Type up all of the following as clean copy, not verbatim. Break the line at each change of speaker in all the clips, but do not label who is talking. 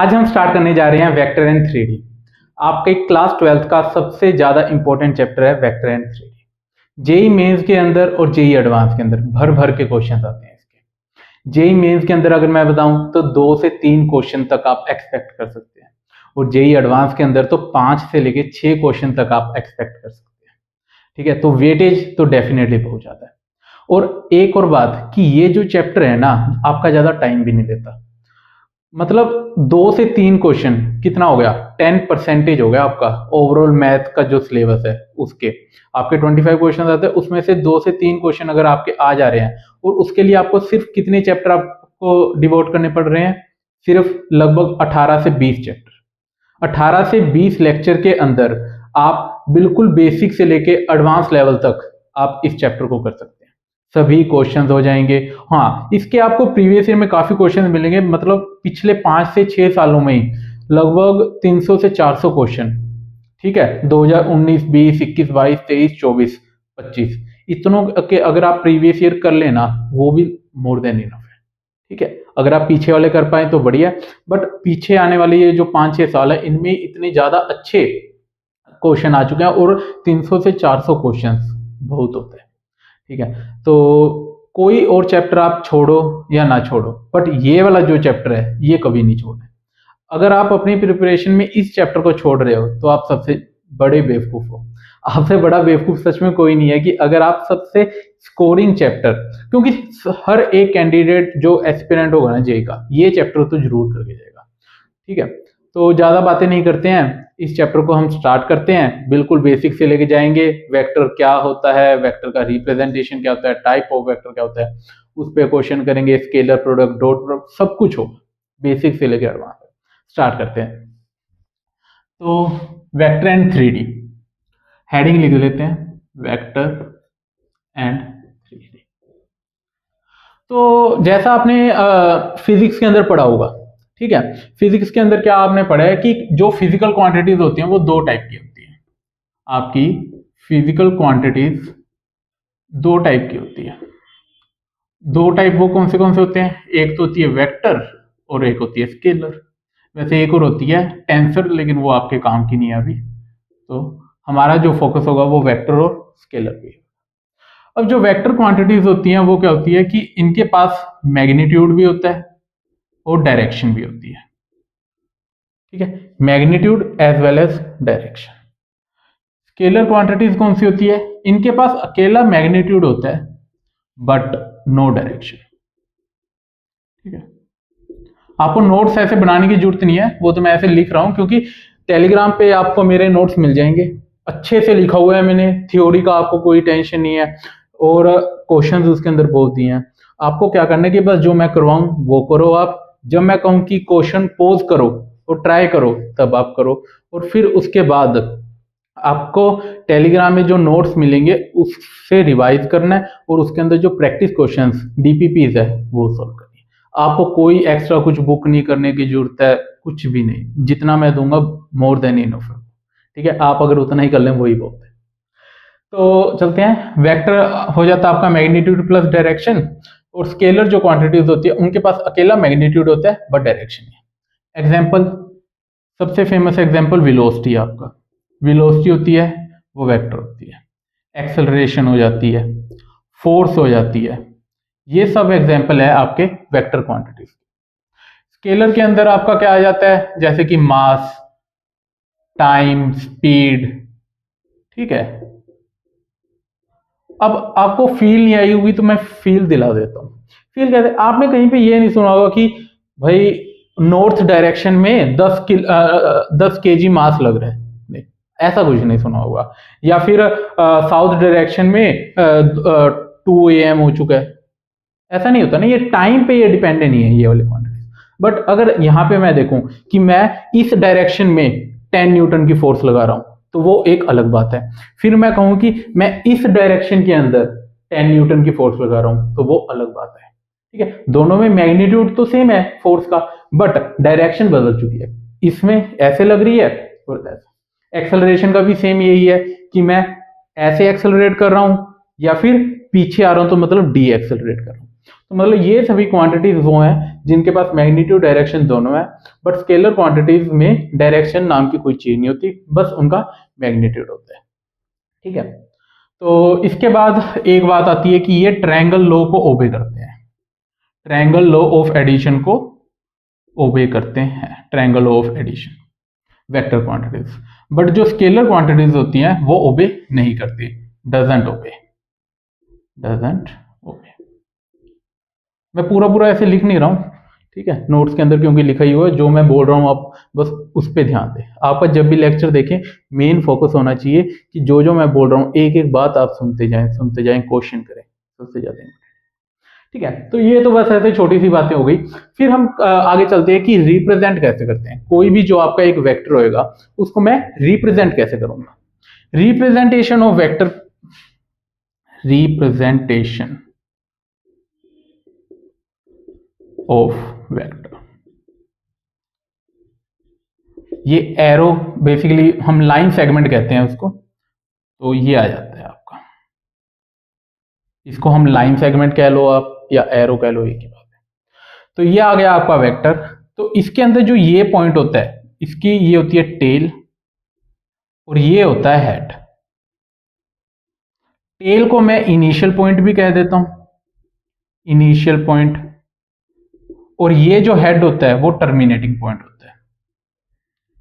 आज हम स्टार्ट करने जा रहे हैं वेक्टर एंड 3D। आपके क्लास 12th का सबसे ज़्यादा इंपॉर्टेंट चैप्टर है vector and 3D। JEE Mains के अंदर और जेई एडवांस के अंदर भर भर के क्वेश्चन आते हैं इसके। जेई मेंस के अंदर अगर मैं बताऊं तो 2 से 3 क्वेश्चन तक आप एक्सपेक्ट कर सकते हैं और जेई एडवांस के अंदर तो 5 से लेके 6 क्वेश्चन तक आप एक्सपेक्ट कर सकते हैं। ठीक है, तो वेटेज तो डेफिनेटली बहुत ज़्यादा है। और एक और बात कि ये जो चैप्टर है ना, आपका ज़्यादा टाइम भी नहीं लेता। मतलब 2 से 3 क्वेश्चन कितना हो गया, 10% हो गया आपका ओवरऑल मैथ का जो सिलेबस है उसके। आपके 25 क्वेश्चन आते हैं, उसमें से 2 से 3 क्वेश्चन अगर आपके आ जा रहे हैं और उसके लिए आपको सिर्फ कितने चैप्टर आपको डिवोट करने पड़ रहे हैं, सिर्फ लगभग 18 से 20 चैप्टर। 18 से 20 लेक्चर के अंदर आप बिल्कुल बेसिक से लेके एडवांस लेवल तक आप इस चैप्टर को कर सकते हैं। सभी क्वेश्चंस हो जाएंगे। हाँ, इसके आपको प्रीवियस ईयर में काफी क्वेश्चन मिलेंगे, मतलब पिछले 5 से 6 सालों में ही लगभग 300 से 400 क्वेश्चन। ठीक है, 2019, 20, 21, 22, 23, 24, 25 इतनों के अगर आप प्रीवियस ईयर कर लेना वो भी मोर देन इनफ है। ठीक है, अगर आप पीछे वाले कर पाए तो बढ़िया, बट पीछे आने वाले ये जो 5-6 साल है इनमें इतने ज्यादा अच्छे क्वेश्चन आ चुके हैं और 300 से 400 क्वेश्चन बहुत होते हैं। ठीक है, तो कोई और चैप्टर आप छोड़ो या ना छोड़ो, बट ये वाला जो चैप्टर है ये कभी नहीं छोड़ना। अगर आप अपनी प्रिपरेशन में इस चैप्टर को छोड़ रहे हो तो आप सबसे बड़े बेवकूफ हो। आपसे बड़ा बेवकूफ सच में कोई नहीं है कि अगर आप सबसे स्कोरिंग चैप्टर, क्योंकि हर एक कैंडिडेट जो एस्पिरेंट होगा ना जेई का, ये चैप्टर तो जरूर करके जाएगा। ठीक है, तो ज्यादा बातें नहीं करते हैं, इस चैप्टर को हम स्टार्ट करते हैं। बिल्कुल बेसिक से लेके जाएंगे, वेक्टर क्या होता है, वेक्टर का रिप्रेजेंटेशन क्या होता है, टाइप ऑफ वेक्टर क्या होता है, उस पर क्वेश्चन करेंगे, स्केलर प्रोडक्ट, डॉट प्रोडक्ट, सब कुछ होगा बेसिक से लेके एडवांस। स्टार्ट करते हैं। तो वेक्टर एंड 3D हेडिंग लिख लेते हैं, वेक्टर एंड 3D। तो जैसा आपने फिजिक्स के अंदर पढ़ा होगा, ठीक है, फिजिक्स के अंदर क्या आपने पढ़ा है कि जो फिजिकल क्वांटिटीज होती हैं वो 2 टाइप की होती हैं। आपकी फिजिकल क्वांटिटीज 2 टाइप की होती है। 2 टाइप वो कौन से होते हैं? एक तो होती है वेक्टर और एक होती है स्केलर। वैसे एक और होती है टेंसर, लेकिन वो आपके काम की नहीं है अभी। तो हमारा जो फोकस होगा वो वेक्टर और स्केलर पे। अब जो वेक्टर क्वांटिटीज होती हैं वो क्या होती है कि इनके पास मैग्नीट्यूड भी होता है और डायरेक्शन भी होती है। ठीक है, magnitude as well as direction. Scalar quantities कौन सी होती है? इनके पास अकेला मैग्नीट्यूड होता है बट नो डायरेक्शन। ठीक है, आपको नोट्स ऐसे बनाने की जरूरत नहीं है, वो तो मैं ऐसे लिख रहा हूं क्योंकि टेलीग्राम पे आपको मेरे नोट्स मिल जाएंगे, अच्छे से लिखा हुआ है मैंने, थ्योरी का आपको कोई टेंशन नहीं है और क्वेश्चंस उसके अंदर बहुत दिए हैं। आपको क्या करना है कि बस जो मैं करवाऊं वो करो। आप जब मैं कहूं कि क्वेश्चन पोज करो और ट्राई करो तब आप करो, और फिर उसके बाद आपको टेलीग्राम में जो नोट्स मिलेंगे उससे रिवाइज करना है और उसके अंदर जो प्रैक्टिस क्वेश्चंस डीपीपीज है वो सॉल्व करनी है। आपको कोई एक्स्ट्रा कुछ बुक नहीं करने की जरूरत है, कुछ भी नहीं, जितना मैं दूंगा मोर देन इनफ है। ठीक है, आप अगर उतना ही कर लें वही बहुत है। तो चलते हैं, वेक्टर हो जाता है आपका मैग्नीट्यूड प्लस डायरेक्शन, और स्केलर जो क्वांटिटीज होती है उनके पास अकेला मैग्नीट्यूड होता है बट डायरेक्शन नहीं। एग्जाम्पल, सबसे फेमस एग्जाम्पल वेलोसिटी। आपका वेलोसिटी होती है वो वेक्टर होती है, एक्सेलरेशन हो जाती है, फोर्स हो जाती है, ये सब एग्जाम्पल है आपके वेक्टर क्वांटिटीज। स्केलर के अंदर आपका क्या आ जाता है? जैसे कि मास, टाइम, स्पीड। ठीक है, अब आपको फील नहीं आई होगी तो मैं फील दिला देता हूं। फील कहते हैं, आपने कहीं पे ये नहीं सुना होगा कि भाई नॉर्थ डायरेक्शन में 10 केजी मास लग रहा है, नहीं, ऐसा कुछ नहीं सुना होगा। या फिर साउथ डायरेक्शन में 2 AM हो चुका है, ऐसा नहीं होता ना। ये टाइम पे ये डिपेंड नहीं है ये वाले क्वांटिटी। बट अगर यहाँ पे मैं देखूं कि मैं इस डायरेक्शन में 10 न्यूटन की फोर्स लगा रहा हूं तो वो एक अलग बात है। फिर मैं कहूं कि मैं इस डायरेक्शन के अंदर 10 न्यूटन की फोर्स लगा रहा हूं तो वो अलग बात है। ठीक है, दोनों में मैग्नीट्यूड तो सेम है फोर्स का, बट डायरेक्शन बदल चुकी है। इसमें ऐसे लग रही है और ऐसे। एक्सेलरेशन का भी सेम यही है कि मैं ऐसे एक्सेलरेट कर रहा हूं या फिर पीछे आ रहा हूं तो मतलब डी एक्सेलरेट कर रहा हूं। तो मतलब ये सभी क्वांटिटीज वो हैं जिनके पास मैग्नीट्यूड डायरेक्शन दोनों है, बट स्केलर क्वांटिटीज में डायरेक्शन नाम की कोई चीज नहीं होती, बस उनका मैग्नीट्यूड होता है। ठीक है, तो इसके बाद एक बात आती है कि ये ट्रायंगल लॉ को ओबे करते हैं, ट्रायंगल लॉ ऑफ एडिशन को ओबे करते हैं, triangle law of addition vector quantities. But जो स्केलर क्वांटिटीज होती हैं वो ओबे नहीं करती, डजंट ओबे, डजंट ओबे। मैं पूरा पूरा ऐसे लिख नहीं रहा हूं, ठीक है, नोट्स के अंदर क्योंकि लिखा ही हुआ है, जो मैं बोल रहा हूं आप बस उस पर ध्यान दें। आपका जब भी लेक्चर देखें मेन फोकस होना चाहिए कि जो जो मैं बोल रहा हूं एक एक बात आप सुनते जाएं, क्वेश्चन करें, सबसे ज्यादा। ठीक है, तो ये तो बस ऐसे छोटी सी बातें हो गई। फिर हम आगे चलते हैं कि रिप्रेजेंट कैसे करते हैं। कोई भी जो आपका एक वेक्टर होएगा उसको मैं रिप्रेजेंट कैसे करूंगा। Representation of vector, representation of vector, ये एरो बेसिकली हम लाइन सेगमेंट कहते हैं उसको, तो ये आ जाता है आपका, इसको हम लाइन सेगमेंट कह लो आप या एरो कह लो, एक ही बात है। तो ये आ गया आपका वेक्टर। तो इसके अंदर जो ये पॉइंट होता है, इसकी ये होती है टेल और ये होता है हेड। टेल को मैं इनिशियल पॉइंट भी कह देता हूं, इनिशियल पॉइंट, और ये जो हेड होता है वो टर्मिनेटिंग पॉइंट होता है,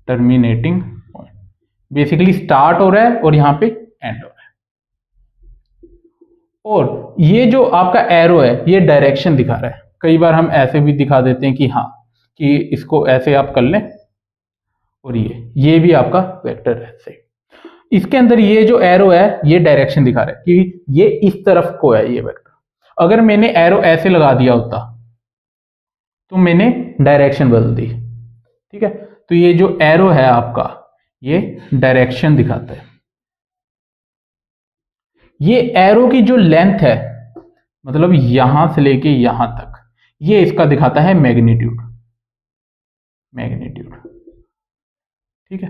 टर्मिनेटिंग पॉइंट। बेसिकली स्टार्ट हो रहा है और यहां पे एंड हो रहा है। और ये जो आपका एरो है ये डायरेक्शन दिखा रहा है। कई बार हम ऐसे भी दिखा देते हैं कि हाँ, कि इसको ऐसे आप कर लें, और ये भी आपका वेक्टर है ऐसे। इसके अंदर ये जो एरो है ये डायरेक्शन दिखा रहा है कि ये इस तरफ को है ये वेक्टर। अगर मैंने एरो ऐसे लगा दिया होता तो मैंने डायरेक्शन बदल दी। ठीक है, तो ये जो एरो है आपका ये डायरेक्शन दिखाता है। ये एरो की जो लेंथ है, मतलब यहां से लेके यहां तक, ये इसका दिखाता है मैग्नीट्यूड, मैग्नीट्यूड। ठीक है,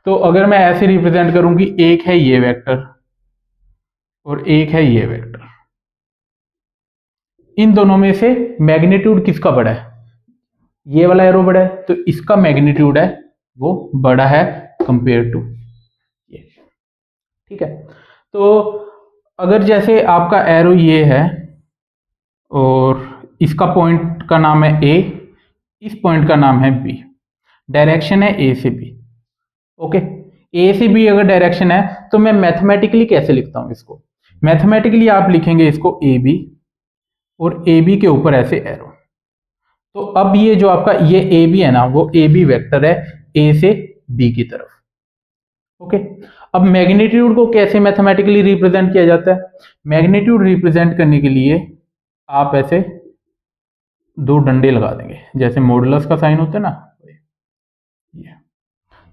तो अगर मैं ऐसे रिप्रेजेंट करूं कि एक है ये वेक्टर और एक है ये वेक्टर, इन दोनों में से मैग्नीट्यूड किसका बड़ा है? ये वाला एरो बड़ा है, तो इसका मैग्नीट्यूड है वो बड़ा है कंपेयर टू ये। ठीक है, तो अगर जैसे आपका एरो ये है और इसका पॉइंट का नाम है ए, इस पॉइंट का नाम है बी, डायरेक्शन है ए से बी। ओके, ए से बी अगर डायरेक्शन है तो मैं मैथमेटिकली कैसे लिखता हूं इसको? मैथमेटिकली आप लिखेंगे इसको ए बी और ए बी के ऊपर ऐसे एरो। तो अब ये जो आपका ये ए बी है ना, वो ए बी वेक्टर है ए से बी की तरफ। ओके, अब मैग्नीट्यूड को कैसे मैथमेटिकली रिप्रेजेंट किया जाता है? मैग्नीट्यूड रिप्रेजेंट करने के लिए आप ऐसे दो डंडे लगा देंगे, जैसे मॉडुलस का साइन होता है ना, ये।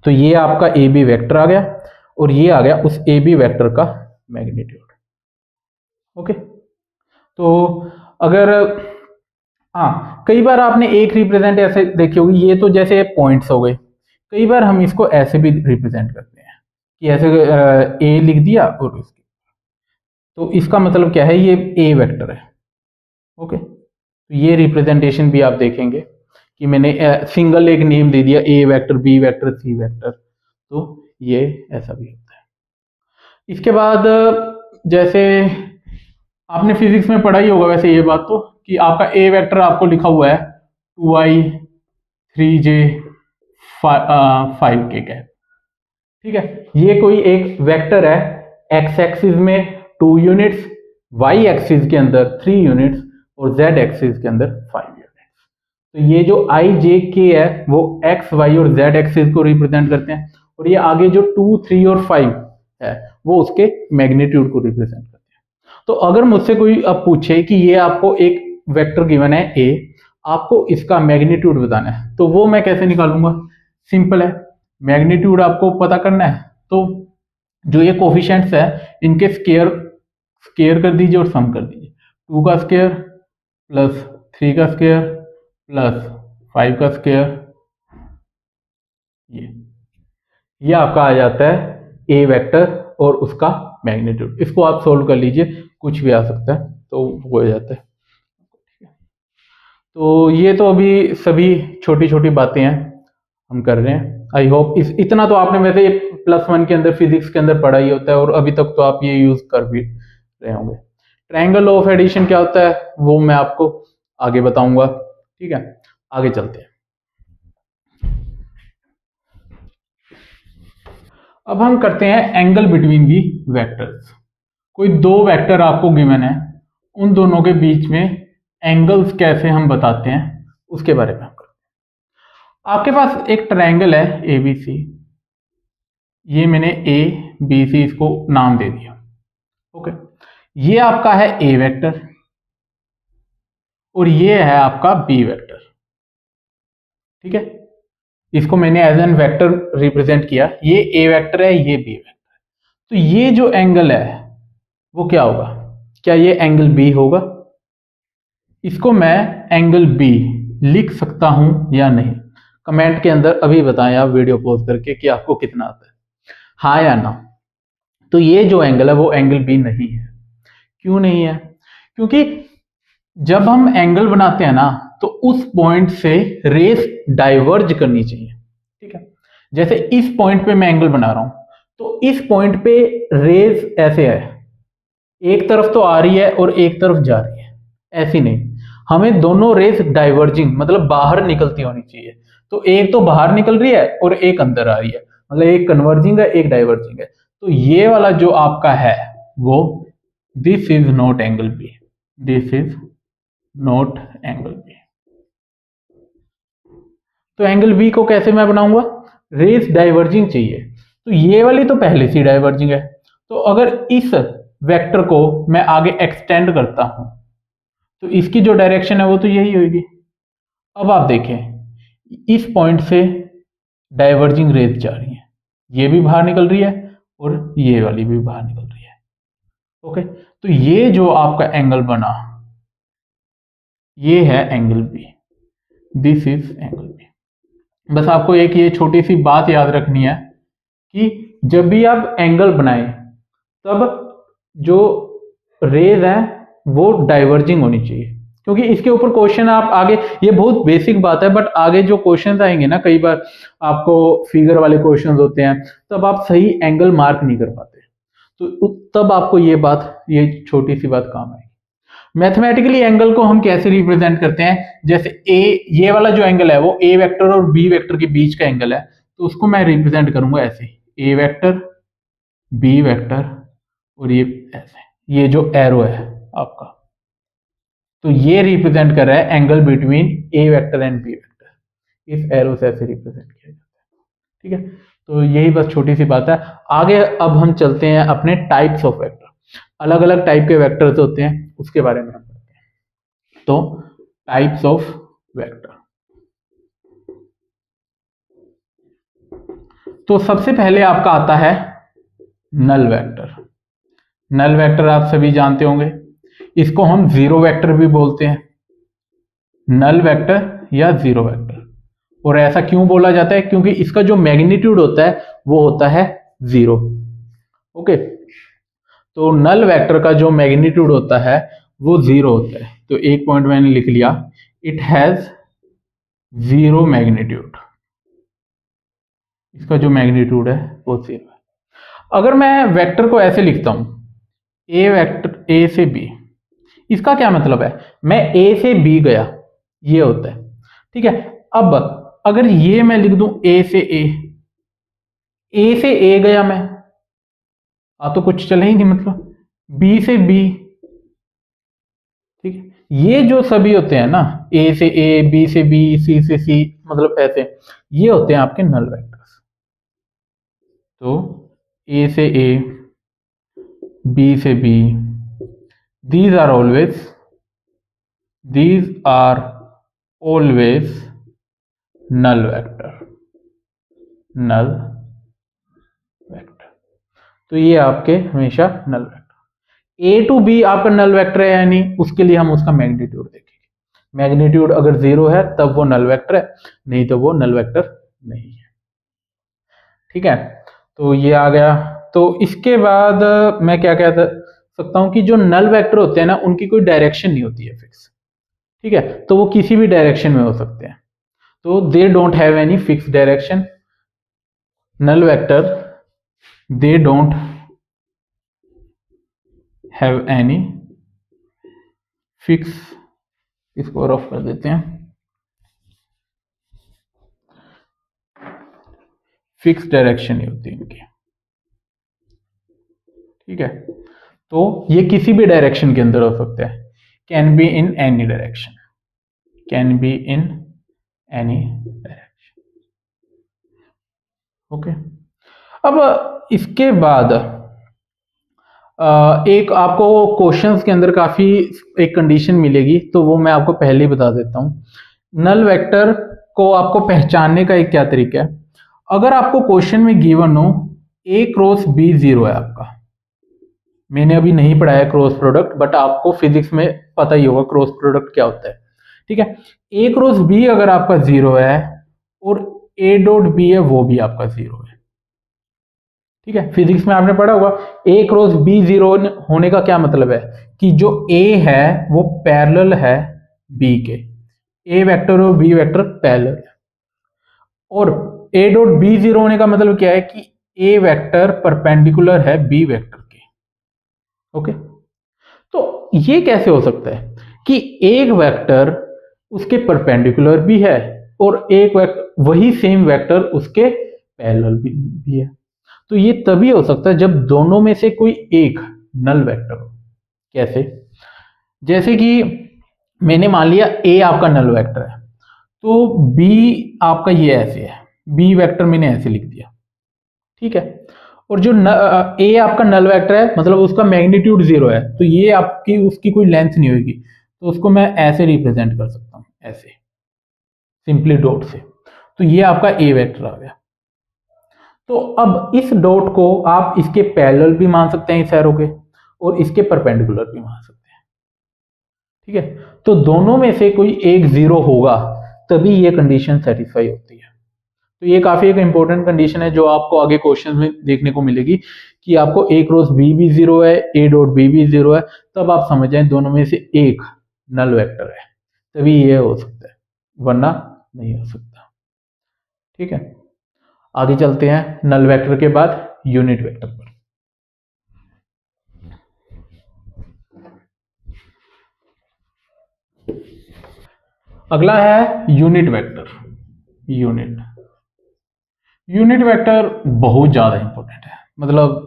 तो ये आपका ए बी वेक्टर आ गया और ये आ गया उस ए बी वेक्टर का मैग्नीट्यूड। ओके, तो अगर हाँ, कई बार आपने एक रिप्रेजेंट ऐसे देखी होगी, ये तो जैसे पॉइंट्स हो गए। कई बार हम इसको ऐसे भी रिप्रेजेंट करते हैं कि ऐसे ए लिख दिया और इसके, तो इसका मतलब क्या है, ये ए वेक्टर है। ओके, तो ये रिप्रेजेंटेशन भी आप देखेंगे कि मैंने सिंगल एक नेम दे दिया, ए vector, B vector, C vector, तो ये ऐसा भी होता है। इसके बाद जैसे आपने फिजिक्स में पढ़ा ही होगा वैसे ये बात तो, कि आपका ए वेक्टर आपको लिखा हुआ है 2i 3j 5k का। ठीक है, ये कोई एक वेक्टर है, एक्स एक्सिस में 2 यूनिट्स, वाई एक्सिस के अंदर 3 यूनिट्स और जेड एक्सिस के अंदर 5 यूनिट्स। तो ये जो आई जे के है वो एक्स वाई और जेड एक्सिस को रिप्रेजेंट करते हैं, और ये आगे जो 2 3 और 5 है वो उसके मैग्नीट्यूड को रिप्रेजेंट करते हैं। तो अगर मुझसे कोई अब पूछे कि ये आपको एक वेक्टर गिवन है ए, आपको इसका मैग्नीट्यूड बताना है, तो वो मैं कैसे निकालूंगा? सिंपल है, मैग्नीट्यूड आपको पता करना है तो जो ये कोफिशिएंट्स है इनके स्केयर कर दीजिए और सम कर दीजिए। 2 का स्केयर प्लस 3 का स्केयर प्लस 5 का स्केयर, ये आपका आ जाता है ए वेक्टर और उसका मैग्नीट्यूड। इसको आप सोल्व कर लीजिए, कुछ भी आ सकता है, तो हो जाता है। तो ये तो अभी सभी छोटी छोटी बातें हैं हम कर रहे हैं। आई होप इतना तो आपने वैसे +1 के अंदर फिजिक्स के अंदर पढ़ा ही होता है और अभी तक तो आप ये यूज कर भी रहे होंगे। ट्रायंगल ऑफ एडिशन क्या होता है वो मैं आपको आगे बताऊंगा। ठीक है, आगे चलते हैं। अब हम करते हैं एंगल बिटवीन दी वेक्टर्स। कोई दो वेक्टर आपको गिवन है, उन दोनों के बीच में एंगल्स कैसे हम बताते हैं उसके बारे में हम करते हैं। आपके पास एक ट्रायंगल है ABC, ये मैंने ABC इसको नाम दे दिया। ओके, ये आपका है A वेक्टर और ये है आपका B वेक्टर। ठीक है, इसको मैंने एज एन वेक्टर रिप्रेजेंट किया, ये A वेक्टर है, ये B वेक्टर। तो ये जो एंगल है वो क्या होगा, क्या ये एंगल B होगा? इसको मैं एंगल B लिख सकता हूं या नहीं? कमेंट के अंदर अभी बताएं आप वीडियो पॉज करके कि आपको कितना आता है, हाँ या ना। तो ये जो एंगल है वो एंगल B नहीं है। क्यों नहीं है? क्योंकि जब हम एंगल बनाते हैं ना तो उस पॉइंट से रेस डाइवर्ज करनी चाहिए। ठीक है, जैसे इस पॉइंट पे मैं एंगल बना रहा हूं तो इस पॉइंट पे रेस ऐसे है, एक तरफ तो आ रही है और एक तरफ जा रही है, ऐसी नहीं। हमें दोनों रेस डाइवर्जिंग मतलब बाहर निकलती होनी चाहिए। तो एक तो बाहर निकल रही है और एक अंदर आ रही है, मतलब एक कन्वर्जिंग है एक डाइवर्जिंग है। तो ये वाला जो आपका है वो this is not angle B, this is not angle B. तो एंगल बी को कैसे मैं बनाऊंगा? रेस डाइवर्जिंग चाहिए, तो ये वाली तो पहले से डाइवर्जिंग है। तो अगर इस वेक्टर को मैं आगे एक्सटेंड करता हूं तो इसकी जो डायरेक्शन है वो तो यही होगी। अब आप देखें इस पॉइंट से डाइवर्जिंग रेस जा रही है, ये भी बाहर निकल रही है और ये वाली भी बाहर निकल रही है। ओके, तो ये जो आपका एंगल बना ये है angle B, this is angle B. बस आपको एक ये छोटी सी बात याद रखनी है कि जब भी आप एंगल बनाएं तब जो रेज है वो डाइवर्जिंग होनी चाहिए, क्योंकि इसके ऊपर क्वेश्चन आप आगे, ये बहुत बेसिक बात है बट आगे जो क्वेश्चन आएंगे ना, कई बार आपको फिगर वाले क्वेश्चन होते हैं तब आप सही एंगल मार्क नहीं कर पाते, तो तब आपको ये बात, ये छोटी सी बात काम आएगी। मैथमेटिकली एंगल को हम कैसे रिप्रेजेंट करते हैं, जैसे ये वाला जो एंगल है वो ए वेक्टर और बी वेक्टर के बीच का एंगल है, तो उसको मैं रिप्रेजेंट करूंगा ऐसे, ए वेक्टर बी वेक्टर और ये ऐसे, ये जो एरो है आपका, तो ये रिप्रेजेंट कर रहा है angle between A vector and B vector. इस एरो से ऐसे रिप्रेजेंट किया जाता है। ठीक है, तो यही बस छोटी सी बात है। आगे अब हम चलते हैं अपने टाइप्स ऑफ वेक्टर। अलग अलग टाइप के वेक्टर्स होते हैं उसके बारे में हम करते हैं। तो टाइप्स ऑफ वेक्टर, तो सबसे पहले आपका आता है नल वेक्टर। नल वेक्टर आप सभी जानते होंगे, इसको हम जीरो वेक्टर भी बोलते हैं, नल वेक्टर या जीरो वेक्टर। और ऐसा क्यों बोला जाता है? क्योंकि इसका जो मैग्नीट्यूड होता है वो होता है जीरो। ओके, तो नल वेक्टर का जो मैग्नीट्यूड होता है वो जीरो होता है। तो एक पॉइंट मैंने लिख लिया, इट हैज जीरो मैग्नीट्यूड, इसका जो मैग्नीट्यूड है वो जीरो है। अगर मैं वेक्टर को ऐसे लिखता हूं, ए वेक्टर ए से बी, इसका क्या मतलब है? मैं ए से बी गया, ये होता है। ठीक है, अब अगर ये मैं लिख दूं ए से ए से ए गया मैं, तो कुछ चले ही नहीं, मतलब बी से बी। ठीक है, ये जो सभी होते हैं ना, ए से ए, बी से बी, सी से सी, मतलब ऐसे, ये होते हैं आपके नल वेक्टर्स। तो ए से ए, बी से B, these are always null vector, null vector। तो ये आपके हमेशा null vector. A to B आपका नल वेक्टर है या नहीं, उसके लिए हम उसका मैग्नीट्यूड देखेंगे। मैग्नीट्यूड अगर जीरो है तब वो नल वेक्टर है, नहीं तो वो नल वेक्टर नहीं है। ठीक है, तो ये आ गया। तो इसके बाद मैं क्या कह सकता हूं कि जो नल वेक्टर होते हैं ना उनकी कोई डायरेक्शन नहीं होती है फिक्स। ठीक है, तो वो किसी भी डायरेक्शन में हो सकते हैं। तो they don't have any fix direction, null vector they don't have any fix, इसको रफ कर देते हैं, फिक्स डायरेक्शन नहीं होती इनकी। ठीक है, तो ये किसी भी डायरेक्शन के अंदर हो सकता है, can be in any direction, can be in any direction. Okay, अब इसके बाद एक आपको क्वेश्चंस के अंदर काफी एक कंडीशन मिलेगी, तो वो मैं आपको पहले ही बता देता हूं। नल वेक्टर को आपको पहचानने का एक क्या तरीका है, अगर आपको क्वेश्चन में गिवन हो A क्रॉस B 0 है आपका, मैंने अभी नहीं पढ़ाया क्रॉस प्रोडक्ट, बट आपको फिजिक्स में पता ही होगा क्रॉस प्रोडक्ट क्या होता है। ठीक है, A क्रॉस B अगर आपका 0 है और A डॉट B है वो भी आपका 0 है। ठीक है, फिजिक्स में आपने पढ़ा होगा A क्रॉस B 0 होने का क्या मतलब है कि जो A है वो पैरेलल है B के, A वेक्टर और B वेक्टर पैरेलल है। और A डॉट B 0 होने का मतलब क्या है कि A वेक्टर परपेंडिकुलर है B वेक्टर के। ओके, तो ये कैसे हो सकता है कि एक वेक्टर उसके परपेंडिकुलर भी है और एक वेक्टर वही सेम वेक्टर उसके पैरेलल भी है। तो ये तभी हो सकता है जब दोनों में से कोई एक नल वेक्टर हो। कैसे? जैसे कि मैंने मान लिया A आपका नल वेक्टर है, तो B आपका ये ऐसे है, B वेक्टर मैंने ऐसे लिख दिया। ठीक है, और जो A आपका नल वेक्टर है मतलब उसका मैग्नीट्यूड 0 है, तो ये आपकी उसकी कोई लेंथ नहीं होगी, तो उसको मैं ऐसे रिप्रेजेंट कर सकता हूं, ऐसे सिंपली डॉट से। तो ये आपका A वेक्टर आ गया। तो अब इस डॉट को आप इसके पैरेलल भी मान सकते हैं इस एरो के, और इसके परपेंडिकुलर भी मान सकते हैं। ठीक है, तो दोनों में से कोई एक 0 होगा तभी ये कंडीशन सेटिस्फाई होती है। तो ये काफी एक इंपॉर्टेंट कंडीशन है जो आपको आगे क्वेश्चन में देखने को मिलेगी कि आपको A क्रॉस B भी 0 है, A डॉट B भी 0 है, तब आप समझ जाए दोनों में से एक नल वेक्टर है, तभी ये हो सकता है, वरना नहीं हो सकता। ठीक है, आगे चलते हैं नल वेक्टर के बाद यूनिट वेक्टर पर। अगला है यूनिट वेक्टर। यूनिट वेक्टर बहुत ज्यादा इंपॉर्टेंट है, मतलब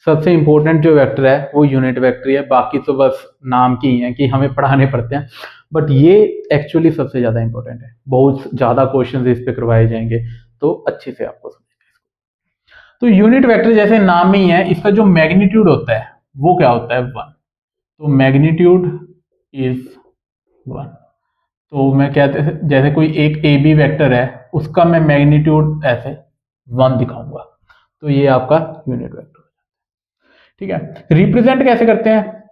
सबसे इंपॉर्टेंट जो वेक्टर है वो यूनिट वेक्टर है, बाकी तो बस नाम की ही है कि हमें पढ़ाने पड़ते हैं, बट ये एक्चुअली सबसे ज्यादा इंपॉर्टेंट है। बहुत ज्यादा क्वेश्चंस इस पे करवाए जाएंगे, तो अच्छे से आपको समझेंगे। तो यूनिट वेक्टर जैसे नाम में ही है, इसका जो मैग्नीट्यूड होता है वो क्या होता है, 1। तो मैग्नीट्यूड इज 1। तो मैं कहते हैं जैसे कोई एक ए बी वेक्टर है उसका मैं मैग्नीट्यूड ऐसे 1 दिखाऊंगा, तो ये आपका यूनिट वेक्टर। ठीक है, रिप्रेजेंट कैसे करते हैं,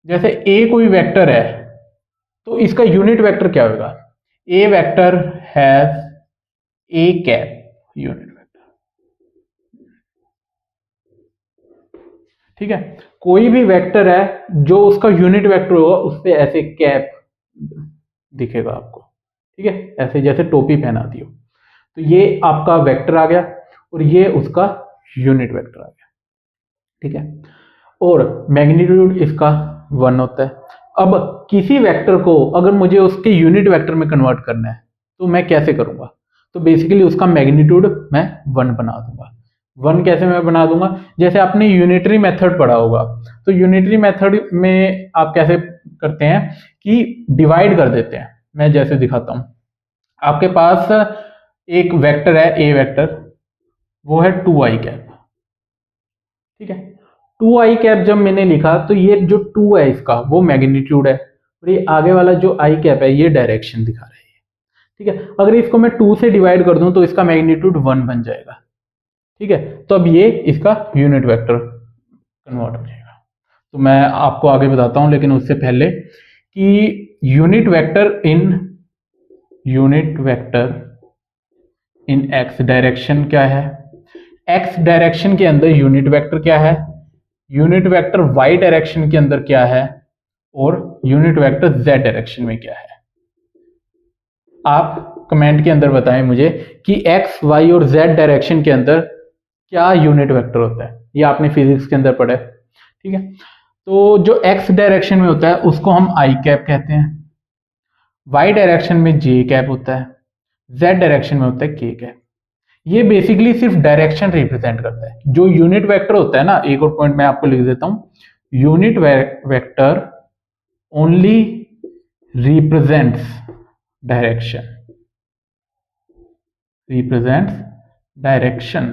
जैसे ए कोई वेक्टर है तो इसका यूनिट वेक्टर क्या होगा, A vector has A cap unit vector. ठीक है, कोई भी वेक्टर है जो उसका यूनिट वेक्टर होगा उस पर ऐसे कैप दिखेगा आपको। ठीक है, ऐसे जैसे टोपी पहना दी हो, तो ये आपका वेक्टर आ गया और ये उसका यूनिट वेक्टर आ गया। ठीक है, और मैग्नीट्यूड इसका 1 होता है। अब किसी वेक्टर को अगर मुझे उसके यूनिट वेक्टर में कन्वर्ट करना है तो मैं कैसे करूंगा, तो बेसिकली उसका मैग्नीट्यूड मैं 1 बना दूंगा। 1 कैसे मैं बना दूंगा, जैसे आपने यूनिटरी मेथड पढ़ा होगा, तो यूनिटरी मेथड में आप कैसे करते हैं कि डिवाइड कर देते हैं। मैं जैसे दिखाता हूं, आपके पास एक वेक्टर है ए वेक्टर, वो है 2i कैप। ठीक है, 2i कैप जब मैंने लिखा तो ये जो 2 है इसका वो मैग्नीट्यूड है, और ये आगे वाला जो i कैप है ये डायरेक्शन दिखा रहा है। ठीक है, अगर इसको मैं 2 से डिवाइड कर दूं तो इसका मैग्नीट्यूड 1 बन जाएगा। ठीक है, तो अब ये इसका यूनिट वेक्टर कन्वर्ट हो जाएगा। तो मैं आपको आगे बताता हूं, लेकिन उससे पहले कि unit vector in x direction क्या है, एक्स डायरेक्शन के अंदर यूनिट वेक्टर क्या है, यूनिट वेक्टर वाई डायरेक्शन के अंदर क्या है, और यूनिट वेक्टर जेड डायरेक्शन में क्या है। आप कमेंट के अंदर बताएं मुझे कि एक्स वाई और जेड डायरेक्शन के अंदर क्या यूनिट वेक्टर होता है। ये आपने फिजिक्स के अंदर पढ़ा है, ठीक है। तो जो एक्स डायरेक्शन में होता है उसको हम आई कैप कहते हैं, वाई डायरेक्शन में जे कैप होता है, जेड डायरेक्शन में होता है के कैप। ये बेसिकली सिर्फ डायरेक्शन रिप्रेजेंट करता है। जो यूनिट वेक्टर होता है ना, एक और पॉइंट मैं आपको लिख देता हूं, unit vector only represents direction, represents direction,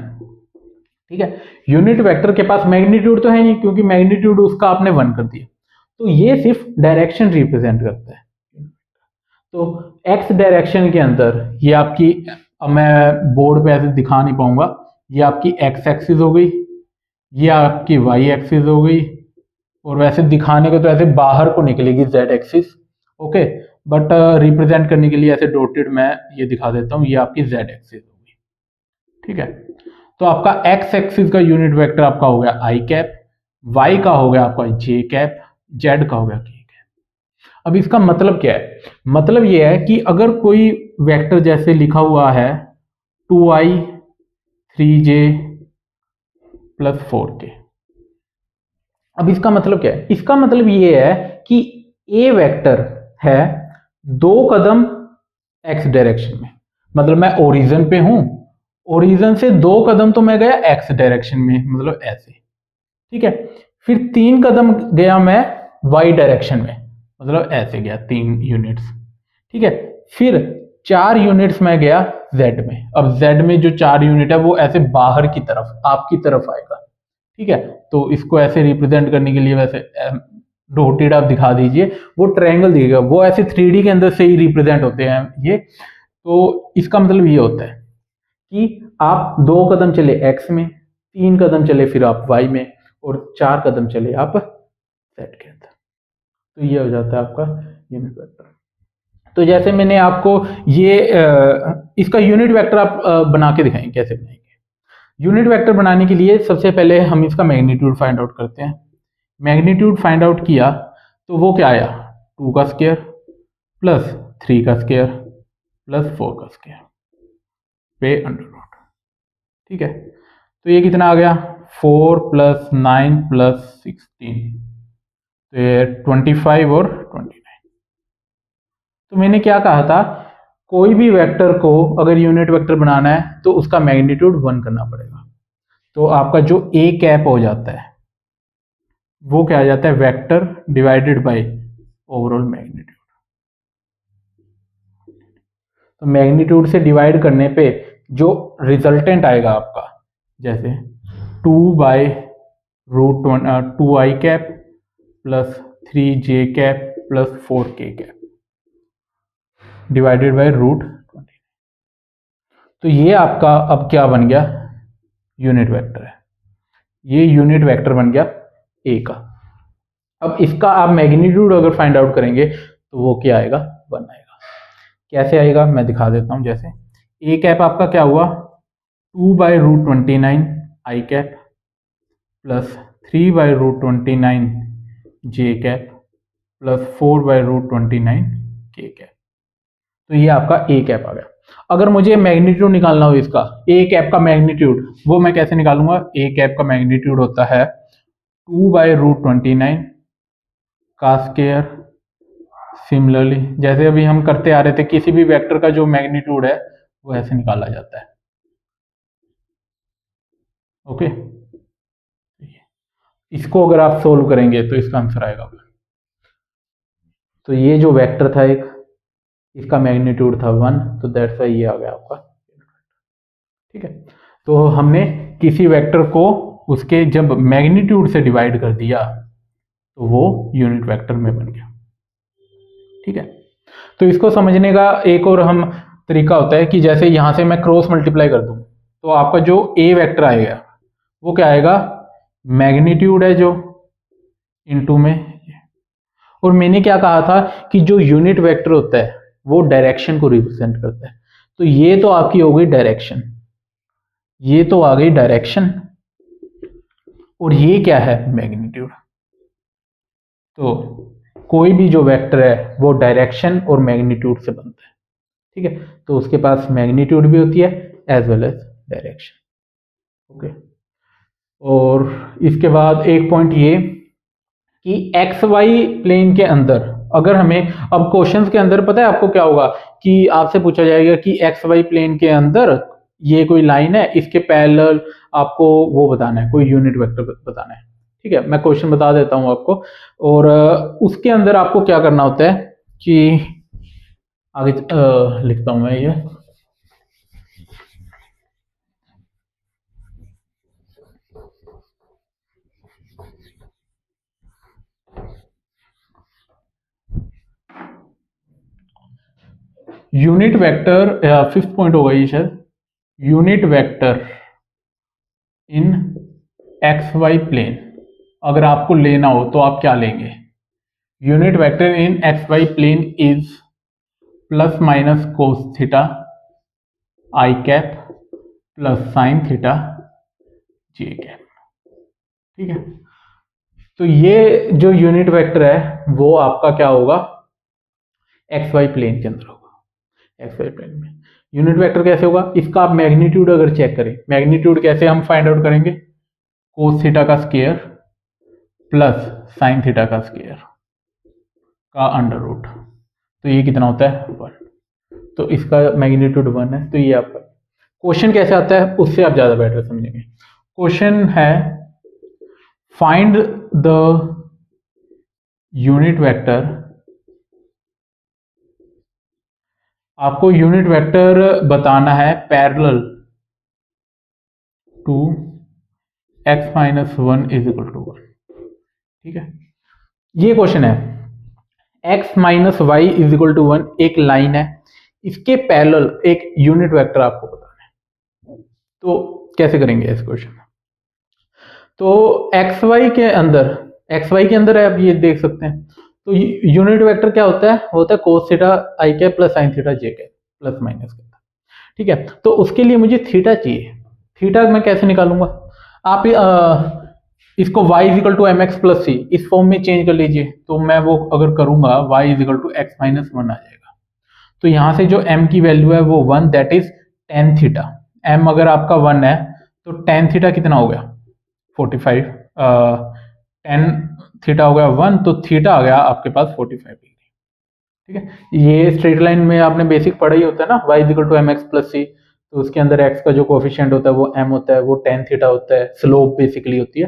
ठीक है। यूनिट वेक्टर के पास मैग्नीट्यूड तो है नहीं, क्योंकि मैग्नीट्यूड उसका आपने 1 कर दिया, तो ये सिर्फ डायरेक्शन रिप्रेजेंट करता है। तो एक्स डायरेक्शन के अंदर ये आपकी, अब मैं बोर्ड पे ऐसे दिखा नहीं पाऊंगा, ये आपकी एक्स एक्सिस हो गई, ये आपकी वाई एक्सिस हो गई, और वैसे दिखाने को तो ऐसे बाहर को निकलेगी Z axis, okay, but represent करने के लिए ऐसे डॉटेड मैं ये दिखा देता हूँ, ये आपकी जेड एक्सिस होगी, ठीक है। तो आपका एक्स एक्सिस का यूनिट वेक्टर आपका हो गया आई कैप, वाई का हो गया आपका जे कैप, जेड का हो गया के कैप। अब इसका मतलब क्या है? मतलब ये है कि अगर कोई वेक्टर जैसे लिखा हुआ है 2i 3j प्लस 4k, अब इसका मतलब क्या है? इसका मतलब ये है कि ए वेक्टर है 2 कदम एक्स डायरेक्शन में, मतलब मैं ओरिजिन पे हूं, ओरिजिन से 2 कदम तो मैं गया एक्स डायरेक्शन में, मतलब ऐसे, ठीक है। फिर 3 कदम गया मैं वाई डायरेक्शन में, मतलब ऐसे गया 3 यूनिट्स, ठीक है। फिर 4 यूनिट्स में गया जेड में। अब जेड में जो 4 यूनिट है वो ऐसे बाहर की तरफ, आपकी तरफ आएगा, ठीक है। तो इसको ऐसे रिप्रेजेंट करने के लिए वैसे डॉटेड आप दिखा दीजिए, वो ट्रायंगल दिखेगा, वो ऐसे 3D के अंदर से ही रिप्रेजेंट होते हैं ये। तो इसका मतलब ये होता है कि आप 2 कदम चले एक्स में, 3 कदम चले फिर आप वाई में, और 4 कदम चले आप जेड के अंदर। तो ये हो जाता है आपका यूनिट वेक्टर। तो जैसे मैंने आपको ये इसका यूनिट वेक्टर आप बना के दिखाएंगे, कैसे बनाएंगे। यूनिट वेक्टर बनाने के लिए सबसे पहले हम इसका मैग्नीट्यूड फाइंड आउट करते हैं। मैग्नीट्यूड फाइंड आउट किया तो वो क्या आया, 2 का स्क्वायर प्लस 3 का स्क्वायर प्लस 4 का स्क्वायर पे अंडर रूट, ठीक है। तो ये कितना आ गया, 4 प्लस 9 प्लस 16, तो ये 25 और 29। तो मैंने क्या कहा था, कोई भी वेक्टर को अगर यूनिट वेक्टर बनाना है तो उसका मैग्नीट्यूड 1 करना पड़ेगा। तो आपका जो ए कैप हो जाता है वो क्या आ जाता है, vector divided by overall magnitude. तो मैग्नीट्यूड से डिवाइड करने पे जो रिजल्टेंट आएगा आपका, जैसे 2 by root 2i cap plus 3j cap plus 4k cap divided by root 20। तो ये आपका अब क्या बन गया, यूनिट वेक्टर है। ये यूनिट वेक्टर बन गया ए का। अब इसका आप मैग्नीट्यूड अगर फाइंड आउट करेंगे तो वो क्या आएगा, 1 आएगा। कैसे आएगा मैं दिखा देता हूं। जैसे ए कैप आपका क्या हुआ, 2 by root 29 i cap plus 3 by root 29 j cap plus 4 by root 29 k cap. तो ये आपका ए कैप आ गया। अगर मुझे मैग्नीट्यूड निकालना हो इसका, ए कैप का मैग्नीट्यूड, वो मैं कैसे निकालूंगा, ए कैप का मैग्नीट्यूड होता है 2 बाय रूट 29 का स्क्वायर। सिमिलरली जैसे अभी हम करते आ रहे थे, किसी भी वेक्टर का जो मैग्नीट्यूड है वो ऐसे निकाला जाता है, ओके। इसको अगर आप सोल्व करेंगे तो इसका आंसर आएगा। तो ये जो वेक्टर था एक, इसका मैग्नीट्यूड था 1, तो दैट्स वाई ये आ गया आपका, ठीक है। तो हमने किसी वेक्टर को उसके जब मैग्नीट्यूड से डिवाइड कर दिया तो वो यूनिट वेक्टर में बन गया, ठीक है। तो इसको समझने का एक और हम तरीका होता है कि जैसे यहां से मैं क्रॉस मल्टीप्लाई कर दूं तो आपका जो ए वेक्टर आएगा वो क्या आएगा, मैग्नीट्यूड है जो इनटू में, और मैंने क्या कहा था कि जो यूनिट वेक्टर होता है वो डायरेक्शन को रिप्रेजेंट करता है। तो ये तो आपकी हो गई डायरेक्शन, ये तो आ गई डायरेक्शन, और ये क्या है, मैग्नीट्यूड। तो कोई भी जो वेक्टर है वो डायरेक्शन और मैग्नीट्यूड से बनता है, ठीक है, तो उसके पास मैग्नीट्यूड भी होती है as well as direction. Okay, और इसके बाद एक पॉइंट ये कि एक्स वाई प्लेन के अंदर अगर हमें, अब क्वेश्चंस के अंदर पता है आपको क्या होगा कि आपसे पूछा जाएगा कि एक्स वाई प्लेन के अंदर ये कोई लाइन है, इसके पैरेलल आपको वो बताना है, कोई यूनिट वेक्टर बताना है। ठीक है, मैं क्वेश्चन बता देता हूं आपको, और उसके अंदर आपको क्या करना होता है कि आगे लिखता हूं मैं ये। यूनिट वेक्टर, फिफ्थ पॉइंट होगा ये शायद, unit vector in x y plane अगर आपको लेना हो तो आप क्या लेंगे? Unit vector in x y plane is plus minus cos theta i cap plus sine theta j cap. ठीक है, तो ये जो यूनिट वेक्टर है वो आपका क्या होगा? एक्स वाई प्लेन के अंदर होगा। एक्स वाई प्लेन में यूनिट वेक्टर कैसे होगा? इसका आप मैग्नीट्यूड अगर चेक करें, मैग्नीट्यूड कैसे हम फाइंड आउट करेंगे? कोस थीटा का स्क्वायर प्लस साइन थीटा का स्क्वायर का अंडर रूट, तो ये कितना होता है? 1। तो इसका मैग्नीट्यूड 1 है, तो ये आपका क्वेश्चन कैसे आता है उससे आप ज्यादा बेटर समझेंगे। क्वेश्चन है फाइंड द यूनिट वेक्टर, आपको यूनिट वेक्टर बताना है parallel to x minus 1 is equal to 1। ठीक है, ये क्वेश्चन है। x minus y is equal to 1 एक लाइन है, इसके पैरेलल एक यूनिट वेक्टर आपको बताना है, तो कैसे करेंगे इस क्वेश्चन में? तो एक्स वाई के अंदर है, आप ये देख सकते हैं, तो यूनिट वेक्टर क्या होता है? होता है कोस theta i cap plus sine theta j cap plus minus का। ठीक है, तो उसके लिए मुझे थीटा चाहिए। थीटा मैं कैसे निकालूंगा? आप इसको y is equal to M X plus C इस फॉर्म में चेंज कर लीजिए, तो मैं वो अगर करूंगा y is equal to x minus 1 आ जाएगा। तो यहां से जो m की वैल्यू है वो 1, that is tan theta. m अगर आपका 1 है तो टेन थीटा कितना हो गया? 45। टेन थीटा हो गया 1, तो थीटा आ गया आपके पास 45 डिग्री। ठीक है, ये स्ट्रेट लाइन में आपने बेसिक पढ़ा ही होता है ना, y equal to M X plus C, तो उसके अंदर x का जो कोफिशिएंट होता है वो m होता है, वो टेन थीटा होता है, स्लोप बेसिकली होती है,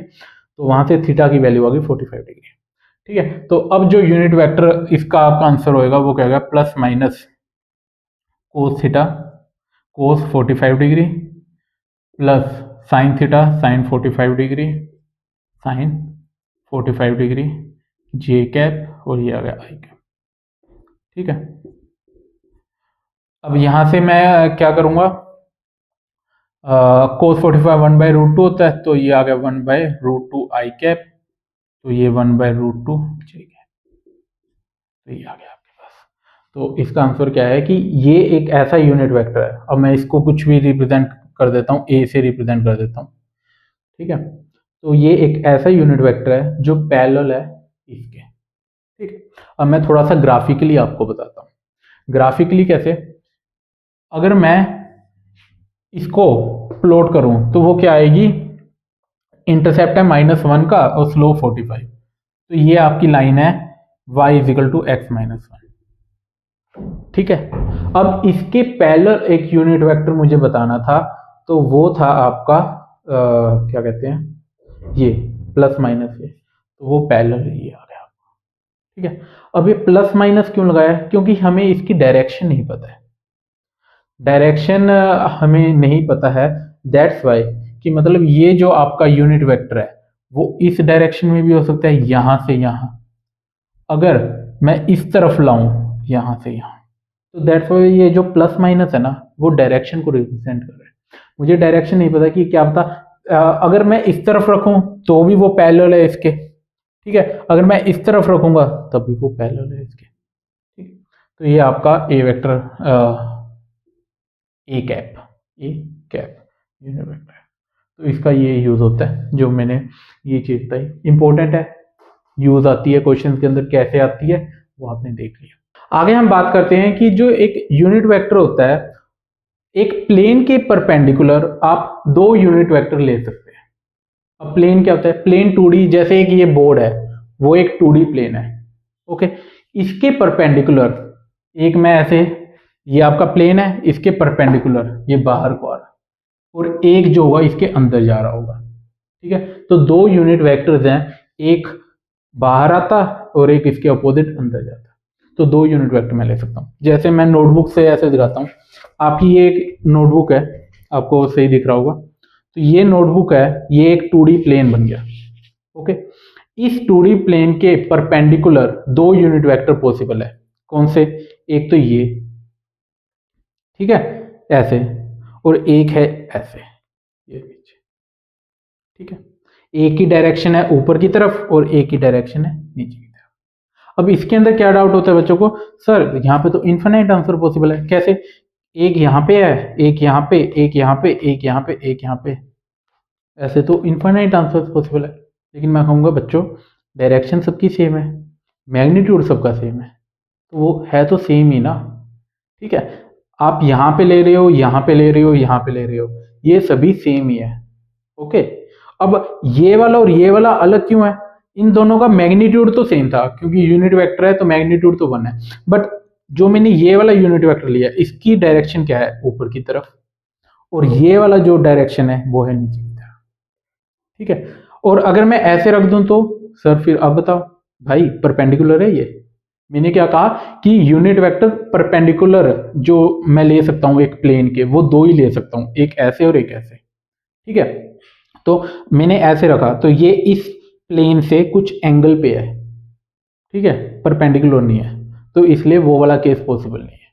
तो वहां से थीटा की वैल्यू आ गई 45 डिग्री। ठीक है, तो अब जो यूनिट वेक्टर इसका आपका आंसर होएगा वो क्या होगा? Plus minus cos theta cos 45 degree plus sine theta sine 45 degree sine 45 degree J cap, और ये आ गया आई कैप। ठीक है, अब यहां से मैं क्या करूंगा? कोस 45 1 बाई रूट 2 होता है, तो ये आ गया 1 बाई रूट 2 आई कैप, तो ये 1 बाई रूट 2 जे कैप, तो ये आ गया आपके पास। तो इसका आंसर क्या है कि ये एक ऐसा यूनिट वेक्टर है। अब मैं इसको कुछ भी रिप्रेजेंट कर देता हूँ, ए से रिप्रेजेंट कर देता हूँ। ठीक है, तो ये एक ऐसा यूनिट वेक्टर है जो पैरेलल है इसके। ठीक है, अब मैं थोड़ा सा ग्राफिकली आपको बताता हूँ। ग्राफिकली कैसे? अगर मैं इसको प्लॉट करूं तो वो क्या आएगी? इंटरसेप्ट है -1 का और स्लोप 45, तो ये आपकी लाइन है y is equal to x minus 1। ठीक है, अब इसके पैरेलल एक यूनिट वेक्टर मुझे बताना था, तो वो था आपका क्या कहते हैं, ये प्लस माइनस ये, तो वो पैरेलल ये आ गया आपका। ठीक है, अब ये प्लस माइनस क्यों लगाया? क्योंकि हमें इसकी डायरेक्शन नहीं पता है, डायरेक्शन हमें नहीं पता है, दैट्स वाई कि मतलब ये जो आपका यूनिट वेक्टर है वो इस डायरेक्शन में भी हो सकता है, यहां से यहां, अगर मैं इस तरफ लाऊं यहां से यहां, तो दैट्स वाई ये जो प्लस माइनस है ना वो डायरेक्शन को रिप्रेजेंट कर रहा है। मुझे डायरेक्शन नहीं पता कि क्या पता अगर मैं इस तरफ रखूं तो भी वो पैरेलल है इसके। ठीक है, अगर मैं इस तरफ रखूंगा तब भी वो पैरेलल है इसके। ठीक है, तो ये आपका A vector A cap unit vector है, तो इसका ये यूज होता है, जो मैंने ये चीज बताई इंपॉर्टेंट है, यूज आती है क्वेश्चन के अंदर, कैसे आती है वो आपने देख लिया। आगे हम बात करते हैं कि जो एक यूनिट वेक्टर होता है, एक प्लेन के परपेंडिकुलर आप दो यूनिट वेक्टर ले सकते हैं। अब प्लेन क्या होता है, प्लेन 2D, जैसे कि ये बोर्ड है वो एक 2D प्लेन है, ओके। इसके परपेंडिकुलर एक मैं ऐसे, ये आपका प्लेन है, इसके परपेंडिकुलर ये बाहर को आ रहा है और एक जो होगा इसके अंदर जा रहा होगा, ठीक है। तो दो यूनिट वेक्टर्स हैं, एक बाहर आता और एक इसके अपोजिट अंदर जाता, तो दो यूनिट वेक्टर मैं ले सकता हूँ। जैसे मैं नोटबुक से ऐसे दिखाता हूँ, आपकी ये एक नोटबुक है, आपको सही दिख रहा होगा, तो ये नोटबुक है, ये एक 2D प्लेन बन गया, ओके। इस 2D प्लेन के परपेंडिकुलर दो यूनिट वेक्टर पॉसिबल है, कौन से, एक तो ये, ठीक है, ऐसे, और एक है ऐसे, ये नीचे, ठीक है। एक ही डायरेक्शन है ऊपर की तरफ और एक ही डायरेक्शन है नीचे की तरफ। अब इसके अंदर क्या डाउट होता है बच्चों को, सर यहाँ पे तो इनफिनाइट आंसर पॉसिबल है, कैसे, एक यहाँ पे है, एक यहाँ पे, एक यहाँ पे, एक यहाँ पे, एक यहाँ पे, ऐसे तो इनफिनाइट आंसर पॉसिबल है। लेकिन मैं कहूँगा बच्चों डायरेक्शन सबकी सेम है, मैग्नीट्यूड सबका सेम है, तो वो है तो सेम ही ना, ठीक है। आप यहाँ पे ले रहे हो, यहाँ पे ले रहे हो, यहाँ पे ले रहे हो, ये सभी सेम ही है, ओके। अब ये वाला और ये वाला अलग क्यों है, इन दोनों का मैग्नीट्यूड तो सेम था, क्योंकि यूनिट वेक्टर है तो मैग्नीट्यूड तो 1 है, बट जो मैंने ये वाला यूनिट वेक्टर लिया इसकी डायरेक्शन क्या है, ऊपर की तरफ, और ये वाला जो डायरेक्शन है वो है नीचे की तरफ, ठीक है। और अगर मैं ऐसे रख दूं तो सर फिर अब बताओ भाई परपेंडिकुलर है ये, मैंने क्या कहा कि यूनिट वेक्टर परपेंडिकुलर जो मैं ले सकता हूं एक प्लेन के, वो दो ही ले सकता हूं, एक ऐसे और एक ऐसे, ठीक है। तो मैंने ऐसे रखा तो ये इस प्लेन से कुछ एंगल पे है, ठीक है, परपेंडिकुलर नहीं है, तो इसलिए वो वाला केस पॉसिबल नहीं है,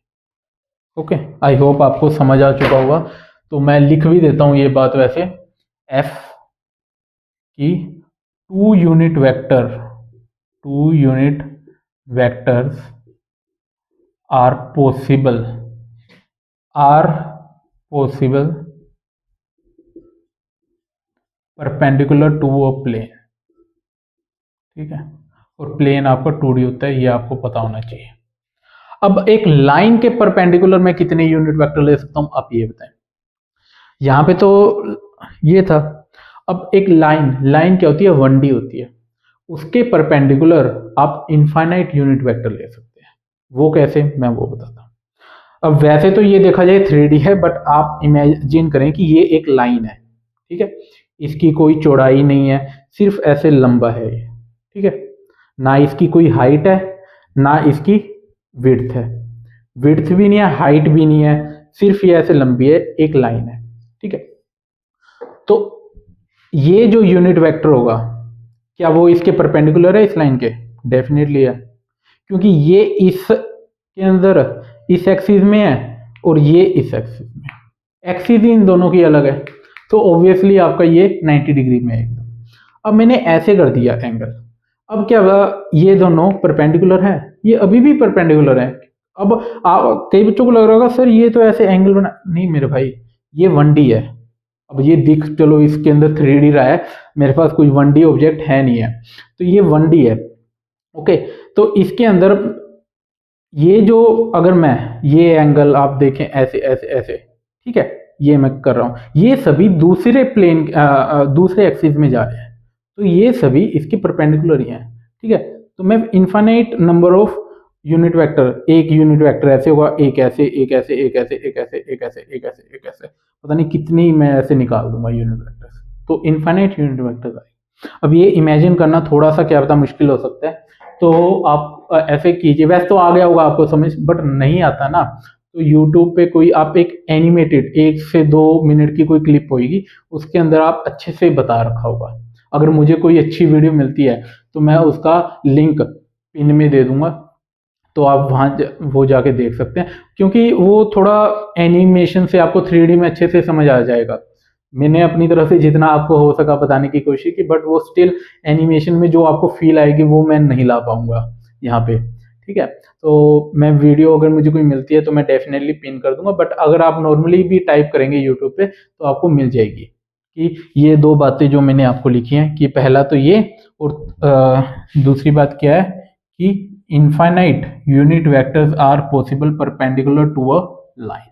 ओके। आई होप आपको समझ आ चुका होगा, तो मैं लिख भी देता हूं ये बात वैसे, एफ की two unit vectors are possible perpendicular to a plane, ठीक है। और प्लेन आपका 2D होता है, ये आपको पता होना चाहिए। अब एक लाइन के परपेंडिकुलर में कितने यूनिट वेक्टर ले सकता हूं, आप ये बताएं। यहां पे तो ये था, अब एक लाइन क्या होती है, 1D होती है, उसके परपेंडिकुलर आप इनफाइनाइट यूनिट वेक्टर ले सकते हैं, वो कैसे मैं वो बताता हूं। अब वैसे तो ये देखा जाए 3D है, बट आप इमेजिन करें कि ये एक लाइन है, ठीक है, इसकी कोई चौड़ाई नहीं है, सिर्फ ऐसे लंबा है ये, ठीक है, ना इसकी कोई हाइट है ना इसकी विड्थ है, विड्थ भी नहीं है हाइट भी नहीं है, सिर्फ ये ऐसे लंबी है, एक लाइन है, ठीक है। तो ये जो यूनिट वेक्टर होगा क्या वो इसके परपेंडिकुलर है इस लाइन के, डेफिनेटली है, क्योंकि ये इस के अंदर इस एक्सिस में है और ये इस एक्सिस में, एक्सिस ही इन दोनों की अलग है, तो ऑब्वियसली आपका ये 90 डिग्री में है एकदम। अब मैंने ऐसे कर दिया एंगल, अब क्या हुआ, ये दोनों परपेंडिकुलर है, ये अभी भी परपेंडिकुलर है। अब कई बच्चों को लग रहा होगा सर ये तो ऐसे एंगल बना, नहीं मेरे भाई ये 1D है। अब ये दिख, चलो इसके अंदर 3D रहा है, मेरे पास कोई 1D ऑब्जेक्ट है नहीं है, तो ये 1D है, ओके। तो इसके अंदर ये जो, अगर मैं ये एंगल आप देखें ऐसे ऐसे ऐसे, ठीक है, ये मैं कर रहा हूं, ये सभी दूसरे प्लेन दूसरे एक्सिस में जा रहे हैं, तो ये सभी इसके परपेंडिकुलर ही हैं, ठीक है। तो मैं infinite number of unit vector, एक यूनिट वेक्टर ऐसे होगा, एक ऐसे, एक ऐसे, एक ऐसे, एक ऐसे, एक ऐसे, एक ऐसे, एक ऐसे, पता नहीं कितनी मैं ऐसे निकाल दूंगा यूनिट वेक्टर्स, तो इनफाइनाइट यूनिट वेक्टर्स आए। अब ये इमेजिन करना थोड़ा सा क्या पता मुश्किल हो सकता है, तो आप ऐसे कीजिए, वैसे तो आ गया होगा आपको समझ, बट नहीं आता ना, तो YouTube पे कोई आप एक एनिमेटेड 1 से 2 मिनट की कोई क्लिप होगी, उसके अंदर आप अच्छे से बता रखा होगा। अगर मुझे कोई अच्छी वीडियो मिलती है तो मैं उसका लिंक पिन में दे दूंगा, तो आप वहाँ वो जाके देख सकते हैं, क्योंकि वो थोड़ा एनिमेशन से आपको 3D में अच्छे से समझ आ जाएगा। मैंने अपनी तरफ से जितना आपको हो सका बताने की कोशिश की, बट वो स्टिल एनिमेशन में जो आपको फील आएगी वो मैं नहीं ला पाऊंगा यहाँ पे, ठीक है। तो मैं वीडियो अगर मुझे कोई मिलती है तो मैं डेफिनेटली पिन कर दूंगा, बट अगर आप नॉर्मली भी टाइप करेंगे यूट्यूब पे तो आपको मिल जाएगी कि ये दो बातें जो मैंने आपको लिखी हैं, कि पहला तो ये, और दूसरी बात क्या है कि infinite unit vectors are possible perpendicular to a line,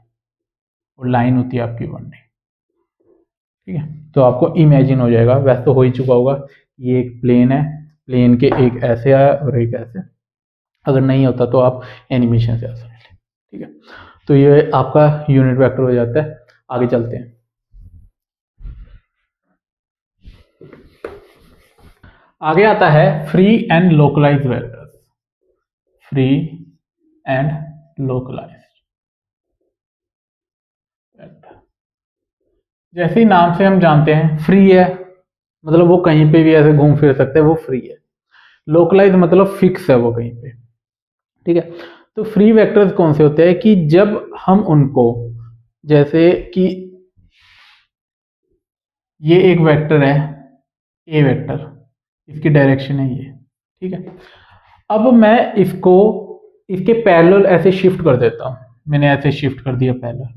और लाइन होती है आपकी वन डी। ठीक है, तो आपको इमेजिन हो जाएगा, वैसे तो हो ही चुका होगा, ये एक प्लेन है, प्लेन के एक ऐसे आया और एक ऐसे, अगर नहीं होता तो आप एनिमेशन से समझ लें। ठीक है, तो ये आपका यूनिट वेक्टर हो जाता है। आगे चलते हैं। आगे आता है free and localise vectors. Free and localise vector, जैसे ही नाम से हम जानते हैं फ्री है, मतलब वो कहीं पे भी ऐसे घूम फिर सकते हैं, वो फ्री है। लोकलाइज मतलब फिक्स है वो कहीं पे। ठीक है, तो फ्री वेक्टर्स कौन से होते हैं कि जब हम उनको, जैसे कि ये एक वेक्टर है ए वेक्टर, इसकी डायरेक्शन है ये। ठीक है, अब मैं इसको इसके पैरेलल ऐसे शिफ्ट कर देता हूं, मैंने ऐसे शिफ्ट कर दिया पैरेलल,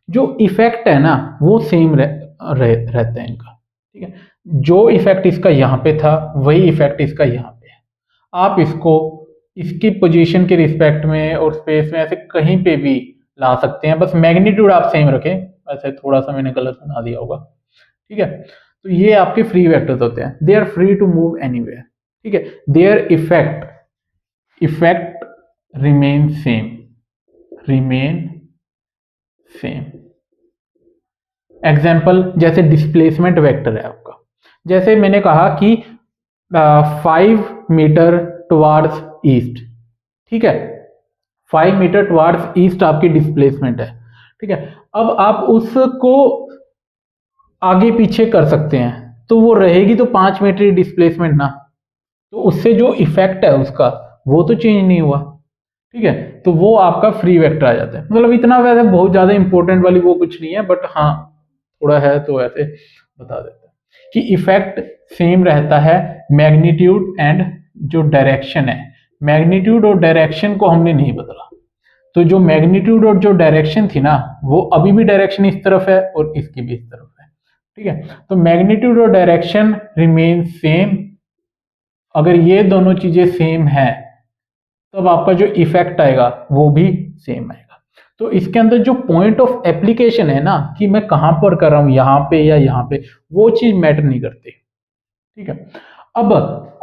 जो इफेक्ट है ना वो सेम रहता है इनका। ठीक है, जो इफेक्ट इसका यहाँ पे था वही इफेक्ट इसका यहाँ पे है। आप इसको इसकी पोजीशन के रिस्पेक्ट में और स्पेस में ऐसे कहीं पे भी ला सकते हैं, बस मैग्नीट्यूड आप सेम रखें। ऐसे थोड़ा सा मैंने गलत बना दिया होगा। ठीक है, तो ये आपके फ्री वेक्टर्स होते हैं, they are free to move anywhere. ठीक है, their effect remain same. Example, जैसे डिस्प्लेसमेंट वेक्टर है आपका, जैसे मैंने कहा कि 5 मीटर टुवार्ड्स ईस्ट। ठीक है, 5 मीटर टुवार्ड्स ईस्ट आपकी डिस्प्लेसमेंट है। ठीक है, अब आप उसको आगे पीछे कर सकते हैं, तो वो रहेगी तो 5 मीटर डिस्प्लेसमेंट ना, तो उससे जो इफेक्ट है उसका वो तो चेंज नहीं हुआ। ठीक है, तो वो आपका फ्री वेक्टर आ जाता है। मतलब इतना वैसे बहुत ज्यादा इंपॉर्टेंट वाली वो कुछ नहीं है, बट हाँ थोड़ा है तो ऐसे बता देते हैं कि इफेक्ट सेम रहता है, मैग्नीट्यूड एंड जो डायरेक्शन है, मैग्नीट्यूड और डायरेक्शन को हमने नहीं बदला। तो जो मैग्नीट्यूड और जो डायरेक्शन थी ना, वो अभी भी डायरेक्शन इस तरफ है और इसकी भी इस तरफ है। ठीक है, तो मैग्नीट्यूड और डायरेक्शन रिमेन सेम। अगर ये दोनों चीजें सेम है तब आपका जो इफेक्ट आएगा वो भी सेम आएगा। तो इसके अंदर जो पॉइंट ऑफ एप्लीकेशन है ना, कि मैं कहां पर कर रहा हूं, यहां पे या यहां पे, वो चीज मैटर नहीं करती। ठीक है, अब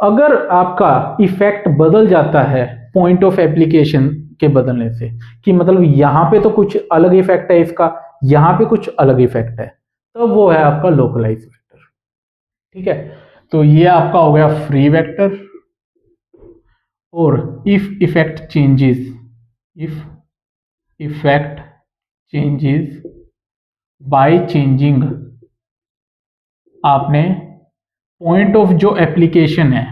अगर आपका इफेक्ट बदल जाता है पॉइंट ऑफ एप्लीकेशन के बदलने से, कि मतलब यहां पे तो कुछ अलग इफेक्ट है इसका, यहां पे कुछ अलग इफेक्ट है, तब वो है आपका लोकलाइज वेक्टर। ठीक है, तो ये आपका हो गया फ्री वेक्टर। और if effect changes by changing, आपने पॉइंट ऑफ जो एप्लीकेशन है,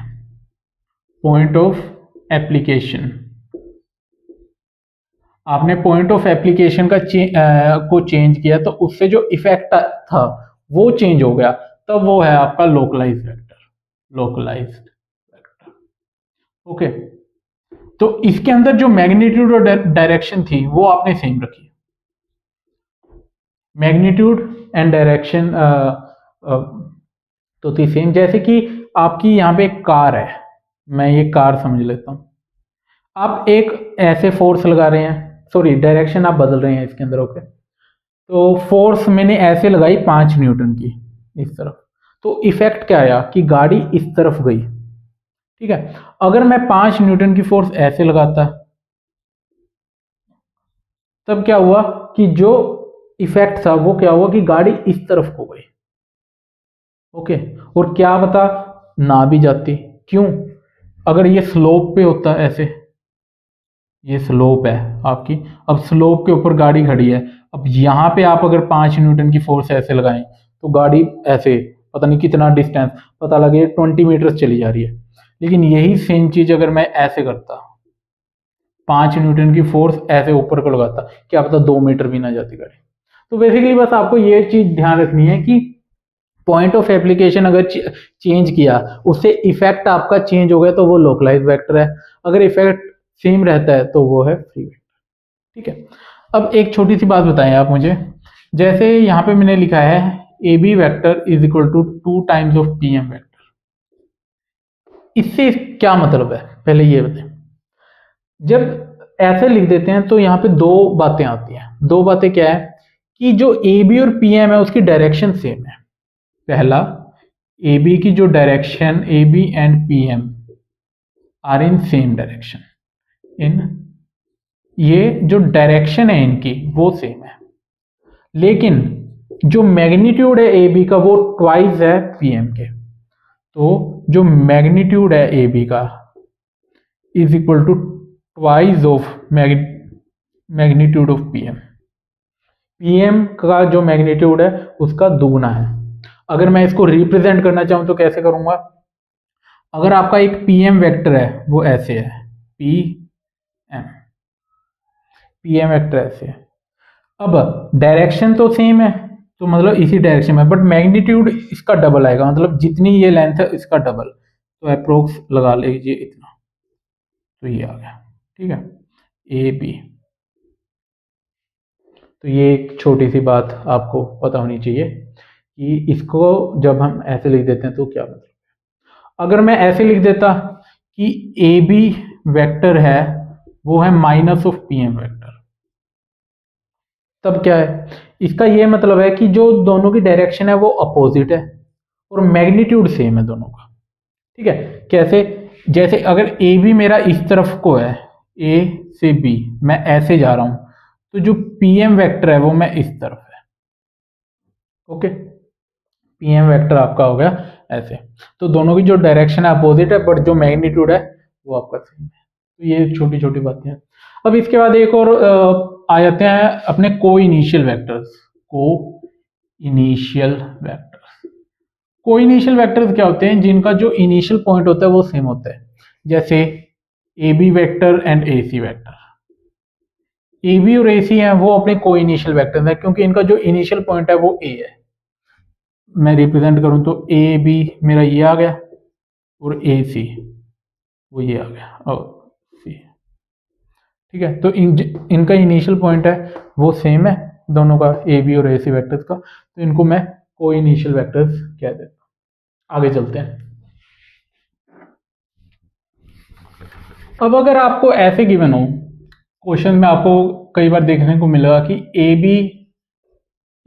पॉइंट ऑफ एप्लीकेशन, आपने पॉइंट ऑफ एप्लीकेशन का को चेंज किया, तो उससे जो इफेक्ट था वो चेंज हो गया, तब वो है आपका लोकलाइज्ड वेक्टर। ओके, तो इसके अंदर जो मैग्नीट्यूड और डायरेक्शन थी वो आपने सेम रखी, मैग्नीट्यूड एंड डायरेक्शन तो थी सेम। जैसे कि आपकी यहाँ पे एक कार है, मैं ये कार समझ लेता हूँ, आप एक ऐसे फोर्स लगा रहे हैं, सॉरी डायरेक्शन आप बदल रहे हैं इसके अंदर। ओके, तो फोर्स मैंने ऐसे लगाई 5 न्यूटन की इस तरफ, तो इफेक्ट क्या आया कि गाड़ी इस तरफ गई। ठीक है, अगर मैं 5 न्यूटन की फोर्स ऐसे लगाता, तब क्या हुआ कि जो इफेक्ट था वो क्या हुआ कि गाड़ी इस तरफ हो गई। ओके, और क्या पता ना भी जाती, क्यों? अगर ये स्लोप पे होता, ऐसे ये स्लोप है आपकी, अब स्लोप के ऊपर गाड़ी खड़ी है, अब यहाँ पे आप अगर 5 न्यूटन की फोर्स ऐसे लगाएं तो गाड़ी ऐसे पता नहीं कितना डिस्टेंस, पता लगे 20 मीटर चली जा रही है। लेकिन यही सेम चीज अगर मैं ऐसे करता, 5 न्यूटन की फोर्स ऐसे ऊपर को लगाता, क्या पता 2 मीटर भी ना जाती गाड़ी। तो बेसिकली बस आपको ये चीज ध्यान रखनी है कि पॉइंट ऑफ एप्लीकेशन अगर चेंज किया, उससे इफेक्ट आपका चेंज हो गया, तो वो लोकलाइज वेक्टर है। अगर इफेक्ट सेम रहता है तो वो है फ्री वेक्टर। ठीक है, अब एक छोटी सी बात बताएं आप मुझे, जैसे यहाँ पे मैंने लिखा है A B vector is equal to 2 times of P M vector, इससे क्या मतलब है पहले ये बताएं। जब ऐसे लिख देते हैं तो यहाँ पे दो बातें आती हैं। दो बातें क्या है कि जो ए बी और पी एम है उसकी डायरेक्शन सेम है। पहला, ए बी की जो direction, A B and P M R in same direction, in ये जो डायरेक्शन है इनकी वो सेम है, लेकिन जो मैग्नीट्यूड है ए बी का वो ट्वाइस है पी एम के। तो जो मैग्नीट्यूड है ए बी का is equal to twice of magnitude of PM. PM का जो मैग्नीट्यूड है उसका दुगना है। अगर मैं इसको रिप्रेजेंट करना चाहूं तो कैसे करूंगा? अगर आपका एक पीएम वेक्टर है वो ऐसे है, पीएम वेक्टर ऐसे है। अब डायरेक्शन तो सेम है तो मतलब इसी डायरेक्शन में, बट मैग्नीट्यूड इसका डबल आएगा, मतलब जितनी ये लेंथ है इसका डबल, तो अप्रोक्स लगा लीजिए इतना, तो ये आ गया। ठीक है, ए बी। तो ये एक छोटी सी बात आपको पता होनी चाहिए कि इसको जब हम ऐसे लिख देते हैं तो क्या मतलब है। अगर मैं ऐसे लिख देता कि ए बी वेक्टर है वो है minus of P M vector, तब क्या है? इसका ये मतलब है कि जो दोनों की डायरेक्शन है वो अपोजिट है और मैग्नीट्यूड सेम है दोनों का। ठीक है, कैसे? जैसे अगर ए बी मेरा इस तरफ को है, ए से बी मैं ऐसे जा रहा हूं, तो जो पीएम वेक्टर है वो मैं इस तरफ है। ओके, पीएम वेक्टर आपका हो गया ऐसे। तो दोनों की जो डायरेक्शन है अपोजिट है बट जो मैग्नीट्यूड है वो आपका सेम है। तो ये छोटी छोटी बातें हैं। अब इसके बाद एक और आ जाते हैं अपने को इनिशियल वेक्टर्स। को इनिशियल वेक्टर्स, को इनिशियल वेक्टर्स क्या होते हैं? जिनका जो इनिशियल पॉइंट होता है वो सेम होता है। जैसे A B vector and A C vector. A B और ए सी हैं वो अपने को इनिशियल वेक्टर्स हैं क्योंकि इनका जो इनिशियल पॉइंट है वो ए है। मैं रिप्रेजेंट करूं तो ए बी मेरा ये आ गया और ए सी वो ये आ गया और सी। ठीक है, तो इनका इनिशियल पॉइंट है वो सेम है दोनों का, ए बी और ए सी वेक्टर्स का, तो इनको मैं को इनिशियल वेक्टर्स कह देता हूं। आगे चलते हैं। अब अगर आपको ऐसे गिवन हो क्वेश्चन में, आपको कई बार देखने को मिलेगा कि A B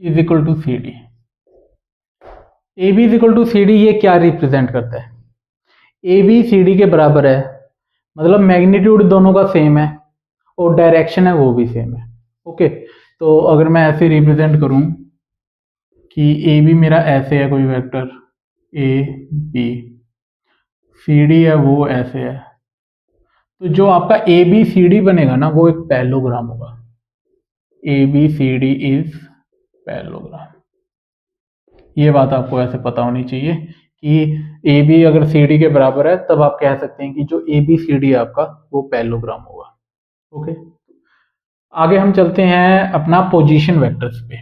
is equal to C D. A B is equal to C D ये क्या रिप्रेजेंट करता है? ए बी सी डी के बराबर है, मतलब मैग्नीट्यूड दोनों का सेम है और डायरेक्शन है वो भी सेम है। ओके, तो अगर मैं ऐसे रिप्रेजेंट करूं कि ए बी मेरा ऐसे है कोई vector, A B, C D है वो ऐसे है, तो जो आपका ए बी सी डी बनेगा ना वो एक पैरेललोग्राम होगा। A B C D is parallelogram. ये बात आपको ऐसे पता होनी चाहिए कि ए बी अगर सी डी के बराबर है तब आप कह सकते हैं कि जो ए बी सी डी है आपका वो पैरेललोग्राम होगा। ओके, आगे हम चलते हैं अपना पोजीशन वेक्टर्स पे।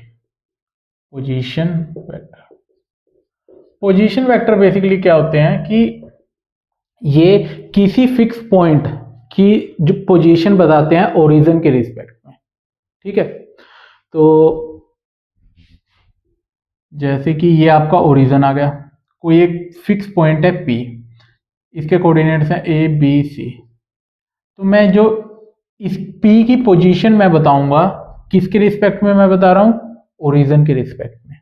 Position vector, position vector basically क्या होते हैं कि ये किसी फिक्स पॉइंट की जो पोजीशन बताते हैं ओरिजिन के रिस्पेक्ट में। ठीक है, तो जैसे कि ये आपका ओरिजिन आ गया, कोई एक फिक्स पॉइंट है P, इसके कोऑर्डिनेट्स हैं A B C, तो मैं जो इस P की पोजीशन मैं बताऊंगा किसके रिस्पेक्ट में मैं बता रहा हूं? ओरिजिन के रिस्पेक्ट में,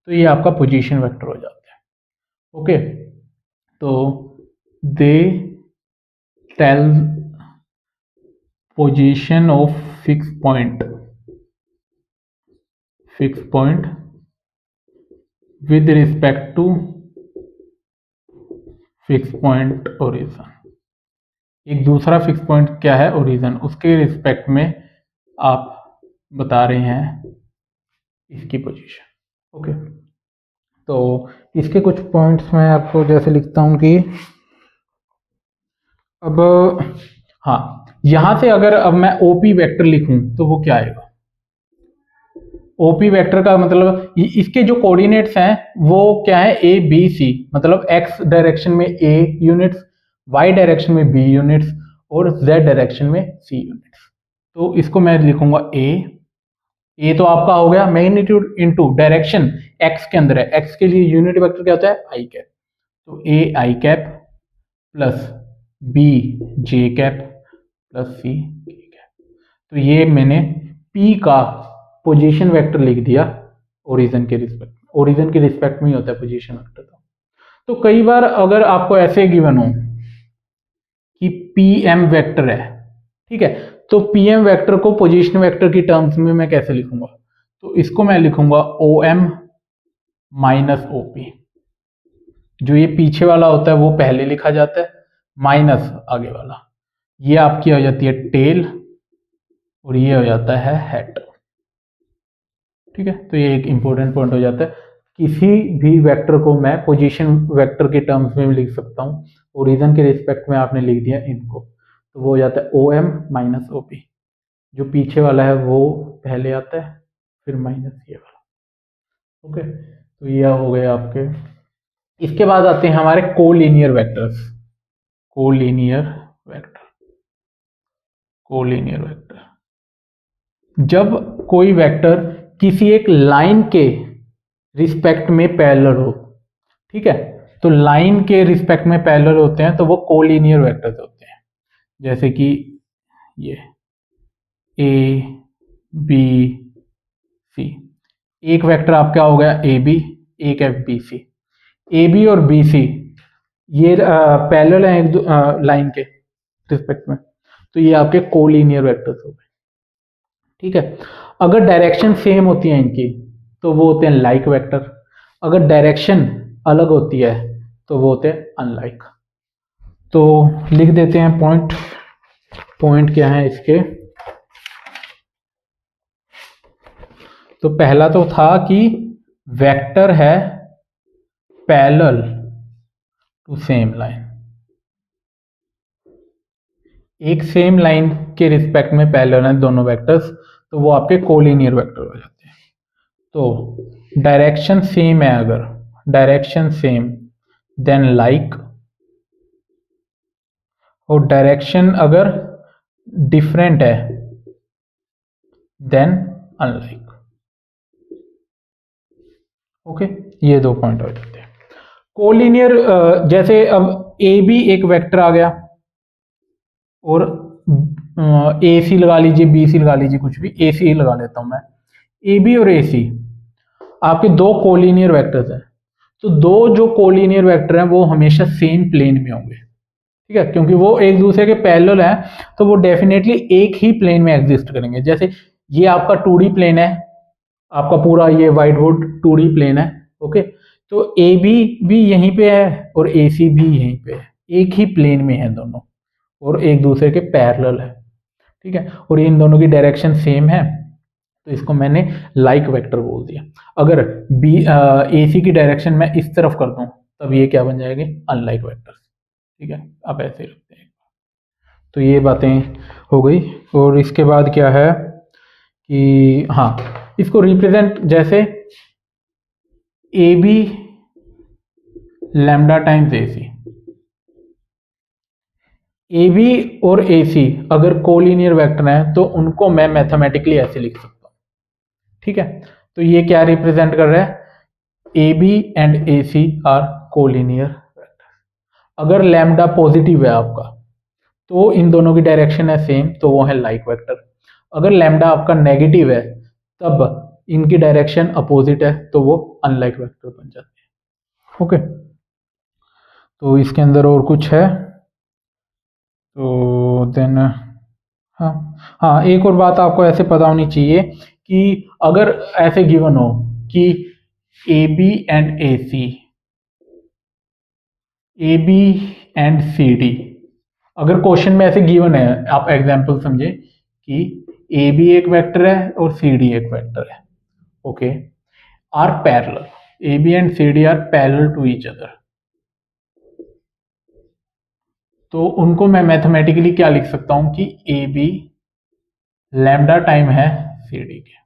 तो ये आपका पोजीशन वेक्टर हो जाता है। ओके, तो they tell position of fix point with respect to fix point origin. एक दूसरा फिक्स पॉइंट क्या है? ओरिजिन, उसके रिस्पेक्ट में आप बता रहे हैं इसकी पोजीशन। ओके, तो इसके कुछ पॉइंट्स मैं आपको जैसे लिखता हूं कि अब हाँ, यहां से अगर अब मैं ओपी वेक्टर लिखूं तो वो क्या आएगा? ओपी वेक्टर का मतलब इसके जो कोऑर्डिनेट्स हैं वो क्या है? ए बी सी, मतलब एक्स डायरेक्शन में ए यूनिट्स, वाई डायरेक्शन में बी यूनिट्स और जेड डायरेक्शन में सी यूनिट्स। तो इसको मैं लिखूंगा ए तो आपका हो गया मैग्नीट्यूड इनटू डायरेक्शन एक्स के अंदर है, एक्स के लिए यूनिट वेक्टर क्या होता है? आई कैप, तो A I cap plus B J cap plus C, ठीक है। तो ये मैंने P का पोजीशन वेक्टर लिख दिया ओरिजिन के रिस्पेक्ट में ही होता है पोजीशन वेक्टर। तो कई बार अगर आपको ऐसे गिवन हो कि PM वेक्टर है, ठीक है, तो PM वेक्टर को पोजीशन वेक्टर की टर्म्स में मैं कैसे लिखूंगा? तो इसको मैं लिखूंगा OM माइनस OP। जो ये पीछे वाला होता है वो पहले लिखा जाता है, माइनस आगे वाला, ये आपकी हो जाती है टेल और ये हो जाता है हेड, ठीक है। तो ये एक इंपॉर्टेंट पॉइंट हो जाता है। किसी भी वेक्टर को मैं पोजीशन वेक्टर के टर्म्स में भी लिख सकता हूँ, ओरिजिन के रिस्पेक्ट में आपने लिख दिया इनको, तो वो हो जाता है OM माइनस OP। जो पीछे वाला है वो पहले आता है, फिर माइनस ये वाला, ओके। तो ये हो गए आपके। इसके बाद आते हैं हमारे collinear vectors. Collinear vector, collinear vector, जब कोई वेक्टर किसी एक लाइन के रिस्पेक्ट में पैरेलल हो, ठीक है, तो लाइन के रिस्पेक्ट में पैरेलल होते हैं तो वो कोलिनियर वेक्टर्स होते हैं। जैसे कि ये A B C, एक वेक्टर आपका हो गया AB, एक है BC। AB और BC ये पैरेलल है एक लाइन के रिस्पेक्ट में, तो ये आपके कोलिनियर वेक्टर्स हो गए, ठीक है। अगर डायरेक्शन सेम होती है इनकी तो वो होते हैं लाइक वेक्टर, अगर डायरेक्शन अलग होती है तो वो होते हैं अनलाइक। तो लिख देते हैं पॉइंट क्या है इसके। तो पहला तो था कि वेक्टर है पैरेलल टू सेम लाइन, एक सेम लाइन के रिस्पेक्ट में पैरेलल है दोनों वेक्टर्स, तो वो आपके कोलिनियर वेक्टर हो जाते हैं। तो डायरेक्शन सेम है, अगर डायरेक्शन सेम देन लाइक, और डायरेक्शन अगर डिफरेंट है देन अनलाइक, ओके। ये दो पॉइंट हो जाते हैं कोलिनियर। जैसे अब ए बी एक वेक्टर आ गया और ए सी लगा लीजिए, बी सी लगा लीजिए, कुछ भी, ए सी लगा लेता हूं मैं। ए बी और ए सी आपके दो कोलिनियर वेक्टर्स हैं, तो दो जो कोलिनियर वेक्टर हैं वो हमेशा सेम प्लेन में होंगे, ठीक है, क्योंकि वो एक दूसरे के पैरेलल हैं, तो वो डेफिनेटली एक ही प्लेन में एग्जिस्ट करेंगे। जैसे ये आपका 2D प्लेन है, आपका पूरा ये व्हाइट बोर्ड 2D प्लेन है, ओके। तो ए बी भी यहीं पे है और ए सी भी यहीं पे है, एक ही प्लेन में है दोनों और एक दूसरे के पैरेलल है, ठीक है, और इन दोनों की डायरेक्शन सेम है, तो इसको मैंने लाइक वेक्टर बोल दिया। अगर बी ए सी की डायरेक्शन मैं इस तरफ कर दूं तब ये क्या बन जाएंगे? अनलाइक वेक्टर, ठीक है। आप ऐसे रखते हैं, तो ये बातें हो गई। और इसके बाद क्या है कि हाँ, इसको रिप्रेजेंट जैसे A B lambda times A C, A B और ए सी अगर कोलिनियर वेक्टर हैं तो उनको मैं मैथमेटिकली ऐसे लिख सकता हूँ, ठीक है। तो ये क्या रिप्रेजेंट कर रहा है? A B and A C are collinear vector. अगर लैम्डा पॉजिटिव है आपका तो इन दोनों की डायरेक्शन है सेम, तो वो है लाइक वेक्टर। अगर लैम्डा आपका नेगेटिव है तब इनकी डायरेक्शन अपोजिट है, तो वो अनलाइक वेक्टर बन जाते हैं, ओके। तो इसके अंदर और कुछ है तो देन हाँ, एक और बात आपको ऐसे पता होनी चाहिए कि अगर ऐसे गिवन हो कि A B and A C, A B and C D, अगर क्वेश्चन में ऐसे गिवन है, आप एग्जांपल समझे कि ए बी एक वेक्टर है और सी डी एक वेक्टर है, okay, are parallel, A B and C D are parallel to each other, तो उनको मैं मैथमेटिकली क्या लिख सकता हूं कि ए बी लैम्डा टाइम है सी डी के,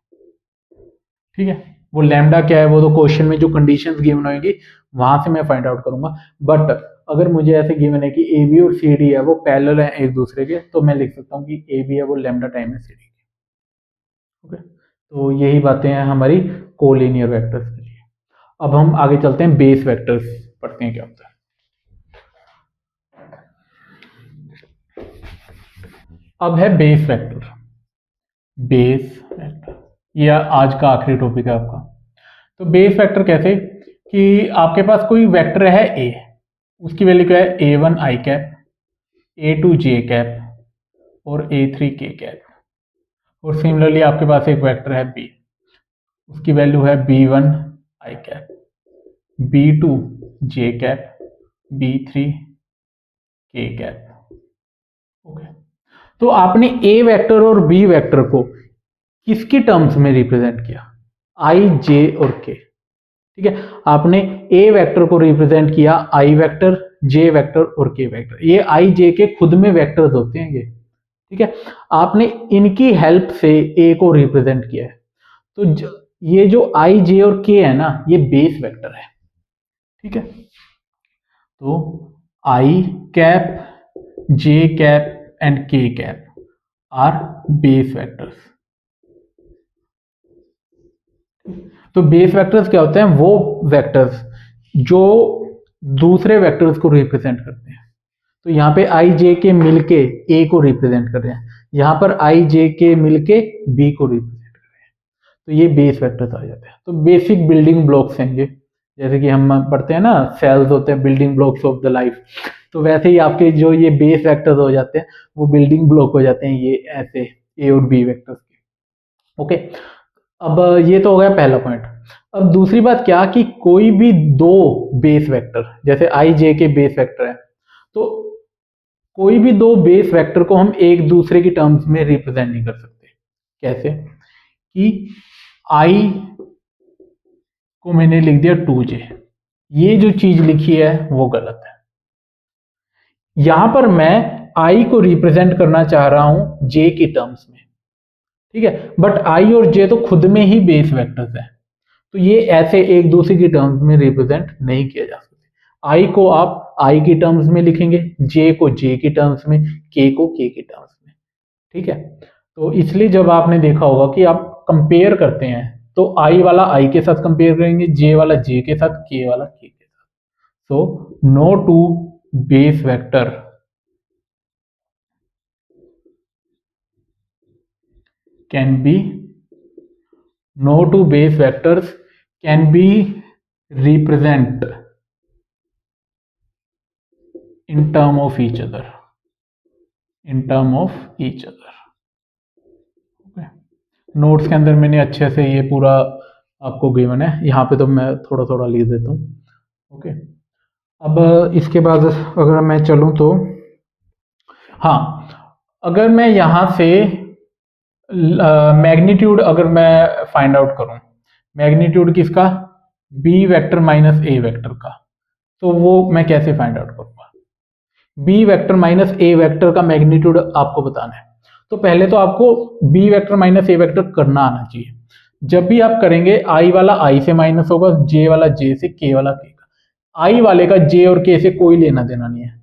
ठीक है। वो लैम्डा क्या है वो तो क्वेश्चन में जो कंडीशंस गिवन होगी वहां से मैं फाइंड आउट करूंगा, बट अगर मुझे ऐसे गिवन है कि ए बी और सी डी है वो पैरेलल है एक दूसरे के, तो मैं लिख सकता हूँ कि ए बी है वो लैम्डा टाइम है सी डी के, ओके। तो यही बातें हैं हमारी कोलिनियर वेक्टर्स के लिए। अब हम आगे चलते हैं, बेस वेक्टर्स पढ़ते हैं क्या होता है। अब है बेस वेक्टर। बेस वेक्टर ये आज का आखिरी टॉपिक है आपका। तो बेस वेक्टर कैसे कि आपके पास कोई वेक्टर है ए, उसकी वैल्यू क्या है A1 I cap, A2 J cap और A3 के कैप। और सिमिलरली आपके पास एक वेक्टर है बी, उसकी वैल्यू है B1 I cap, B2 J cap, B3 के कैप। ओके, तो आपने ए वेक्टर और बी वेक्टर को किसकी टर्म्स में रिप्रेजेंट किया, आई जे और के। ठीक है, आपने ए वेक्टर को रिप्रेजेंट किया आई वेक्टर, जे वेक्टर और के वेक्टर। ये आई जे के खुद में वेक्टर्स होते हैं ये। ठीक है, आपने इनकी हेल्प से ए को रिप्रेजेंट किया है। तो ये जो आई जे और के है ना, ये बेस वेक्टर है। ठीक है, तो आई कैप, जे कैप एंड के कैप आर बेस वेक्टर्स। तो बेस वेक्टर्स क्या होते हैं, वो वेक्टर्स जो दूसरे वेक्टर्स को रिप्रेजेंट करते हैं। तो यहाँ पे आई जे के मिलके ए को रिप्रेजेंट कर रहे हैं, यहाँ पर आई जे के मिलके बी को रिप्रेजेंट कर रहे हैं। तो ये बेस वेक्टर्स आ जाते हैं। तो बेसिक बिल्डिंग ब्लॉक्स हैं ये, जैसे कि हम पढ़ते हैं ना सेल्स होते हैं building blocks of the life, तो वैसे ही आपके जो ये बेस वेक्टर्स हो जाते हैं वो बिल्डिंग ब्लॉक हो जाते हैं ये ऐसे ए और बी वेक्टर्स के। ओके, अब ये तो हो गया पहला पॉइंट। अब दूसरी बात क्या कि कोई भी दो बेस वेक्टर, जैसे आई जे के बेस वेक्टर है, तो कोई भी दो बेस वेक्टर को हम एक दूसरे की टर्म्स में रिप्रेजेंट नहीं कर सकते। कैसे कि आई को मैंने लिख दिया 2j, ये जो चीज लिखी है वो गलत है। यहां पर मैं आई को रिप्रेजेंट करना चाह रहा हूं जे की टर्म्स में। ठीक है, बट आई और जे तो खुद में ही बेस वेक्टर्स है, तो ये ऐसे एक दूसरे की टर्म्स में रिप्रेजेंट नहीं किया जा सकता। आई को आप आई की टर्म्स में लिखेंगे, जे को जे की टर्म्स में, के को के की टर्म्स में। ठीक है, तो इसलिए जब आपने देखा होगा कि आप कंपेयर करते हैं तो आई वाला आई के साथ कंपेयर करेंगे, जे वाला जे के साथ, के वाला के साथ। So no two base vector can be, no two base vectors can be represent in term of each other, in term of each other. okay. Notes के अंदर मैंने अच्छे से ये पूरा आपको गिवन है, यहाँ पे तो मैं थोड़ा थोड़ा लिख देता हूँ। ओके, अब इसके बाद अगर मैं चलूँ तो हाँ, अगर मैं यहाँ से मैग्नीट्यूड अगर मैं फाइंड आउट करूं, मैग्नीट्यूड किसका, B vector minus A vector का, तो वो मैं कैसे फाइंड आउट करूंगा। B vector minus A vector का मैग्नीट्यूड आपको बताना है, तो पहले तो आपको B vector minus A vector करना आना चाहिए। जब भी आप करेंगे आई वाला आई से माइनस होगा, जे वाला जे से, के वाला के का। आई वाले का जे और के से कोई लेना देना नहीं है,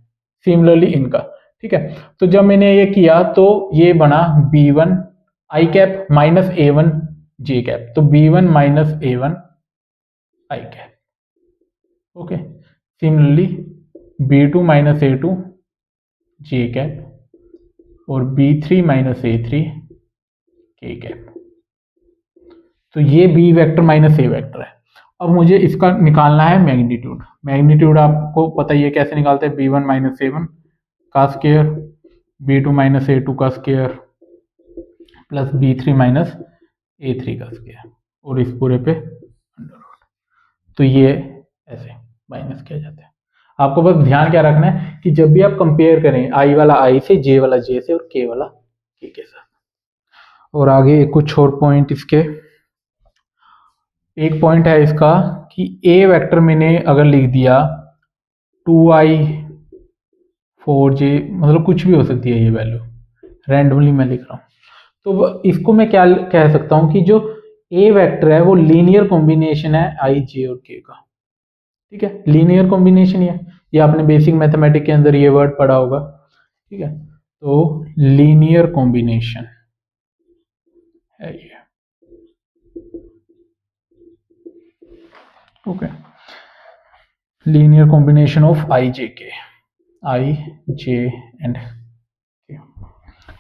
सिमिलरली इनका। ठीक है, तो जब मैंने ये किया तो ये बना B1 I cap minus A1 J cap, तो B1 minus A1 I cap. Okay, similarly B2 minus A2 J cap और B3 minus A3 K cap. तो ये B vector minus A vector है। अब मुझे इसका निकालना है मैग्नीट्यूड। मैग्नीट्यूड आपको पता ही है कैसे निकालते हैं, B1 माइनस A1 का स्क्वायर, B2 माइनस A2 का square plus B3 minus A3 का स्क्वायर और इस पूरे पे अंडर रूट। तो ये ऐसे माइनस किया जाता है। आपको बस ध्यान क्या रखना है कि जब भी आप कंपेयर करें आई वाला आई से, जे वाला जे से और के वाला के साथ। और आगे कुछ और पॉइंट इसके, एक पॉइंट है इसका कि ए वेक्टर मैंने अगर लिख दिया 2i 4j, मतलब कुछ भी हो सकती है ये वैल्यू, रैंडमली मैं लिख रहा हूँ, तो इसको मैं क्या कह सकता हूँ कि जो ए वेक्टर है वो लीनियर कॉम्बिनेशन है आई जे और के का। ठीक है, लीनियर कॉम्बिनेशन ये आपने बेसिक मैथमेटिक्स के अंदर ये वर्ड पढ़ा होगा। ठीक है, तो लीनियर कॉम्बिनेशन है ये। ओके, लीनियर कॉम्बिनेशन ऑफ आई जे के, आई जे एंड के।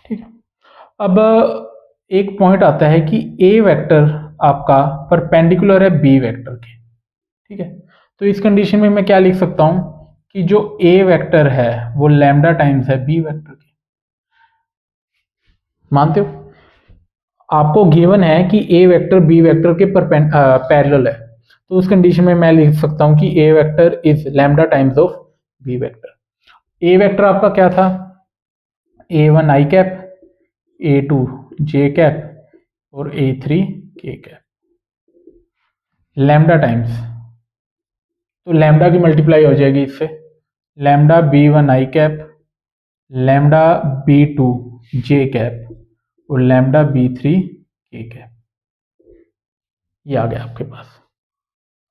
ठीक है, अब एक पॉइंट आता है कि ए वेक्टर आपका परपेंडिकुलर है बी वेक्टर के, ठीक है। तो इस कंडीशन में मैं क्या लिख सकता हूं कि जो ए वेक्टर है वो लैम्डा टाइम्स है बी वेक्टर के। मानते हो? आपको गिवन है कि ए वेक्टर बी वेक्टर के पैरेलल है, तो उस कंडीशन में मैं लिख सकता हूं कि A vector is lambda times of B vector. A vector आपका क्या था? A1 I cap, A2 J cap और A3 K cap, lambda times. तो लैम्डा की मल्टीप्लाई हो जाएगी इससे, lambda B1 I cap, lambda B2 J cap और लैम्डा B3 के कैप। ये आ गया आपके पास।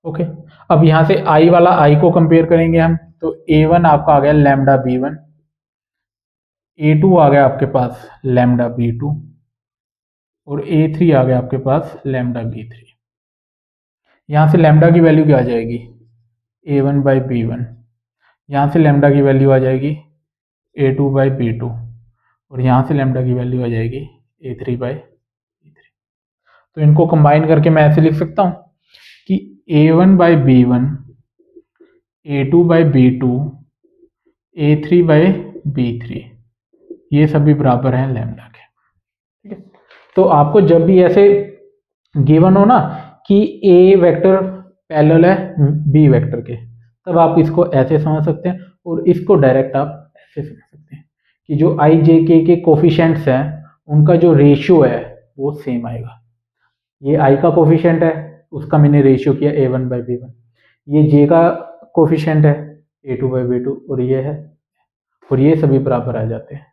ओके, अब यहां से आई वाला आई को कंपेयर करेंगे हम, तो A1 आपका आ गया लैम्डा B1, A2 आ गया आपके पास लैम्डा B2 और A3 आ गया आपके पास लैम्डा B3। यहां से लैम्डा की वैल्यू क्या आ जाएगी? A1 by B1। यहाँ से लैम्डा की वैल्यू आ जाएगी A2 बाई B2 और यहाँ से लैम्डा की वैल्यू आ जाएगी A3 बाई B3। तो इनको कंबाइन करके मैं ऐसे लिख सकता हूँ कि A1 by B1, A2 by B2, A3 by B3 ये सभी बराबर हैं लैम्डा के, ठीक है। तो आपको जब भी ऐसे गिवन हो ना कि ए वेक्टर पैरेलल है बी वेक्टर के, तब आप इसको ऐसे समझ सकते हैं और इसको डायरेक्ट आप ऐसे समझ सकते हैं कि जो आई जे के कोफिशिएंट्स हैं उनका जो रेशियो है वो सेम आएगा। ये आई का कोफिशिएंट है, उसका मैंने रेशियो किया A1 बाई B1। ये जे का कोफिशिएंट है A2 बाई B2 और ये है, और ये सभी बराबर आ जाते हैं।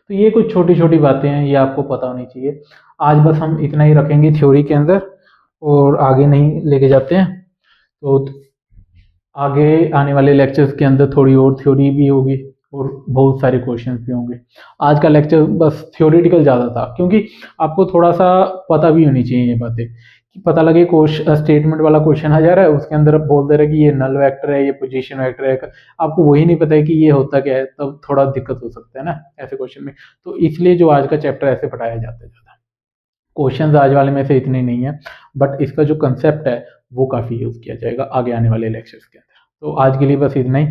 तो ये कुछ छोटी छोटी बातें हैं, ये आपको पता होनी चाहिए। आज बस हम इतना ही रखेंगे थ्योरी के अंदर और आगे नहीं लेके जाते हैं। तो आगे आने वाले लेक्चर्स के अंदर थोड़ी और थ्योरी भी होगी और बहुत सारे क्वेश्चंस भी होंगे। आज का लेक्चर बस थ्योरेटिकल ज़्यादा था, क्योंकि आपको थोड़ा सा पता भी होनी चाहिए ये बातें, कि पता लगे स्टेटमेंट वाला क्वेश्चन आ जा रहा है, उसके अंदर बोल दे रहा है कि ये नल वेक्टर है, ये पोजीशन वेक्टर है, आपको वही नहीं पता है कि ये होता क्या है, तब थोड़ा दिक्कत हो सकता है ना ऐसे क्वेश्चन में। तो इसलिए जो आज का चैप्टर ऐसे पढ़ाया जाता है ज़्यादा। क्वेश्चन आज वाले में से इतने नहीं है, बट इसका जो कंसेप्ट है वो काफ़ी यूज़ किया जाएगा आगे आने वाले लेक्चर्स के अंदर। तो आज के लिए बस इतना ही।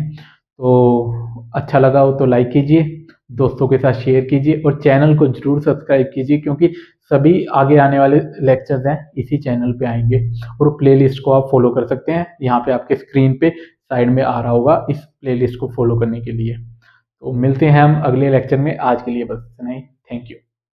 तो अच्छा लगा हो तो लाइक कीजिए, दोस्तों के साथ शेयर कीजिए और चैनल को जरूर सब्सक्राइब कीजिए, क्योंकि सभी आगे आने वाले लेक्चर्स हैं इसी चैनल पे आएंगे। और प्लेलिस्ट को आप फॉलो कर सकते हैं, यहाँ पे आपके स्क्रीन पे साइड में आ रहा होगा इस प्लेलिस्ट को फॉलो करने के लिए। तो मिलते हैं हम अगले लेक्चर में, आज के लिए बस इतना ही। Thank you.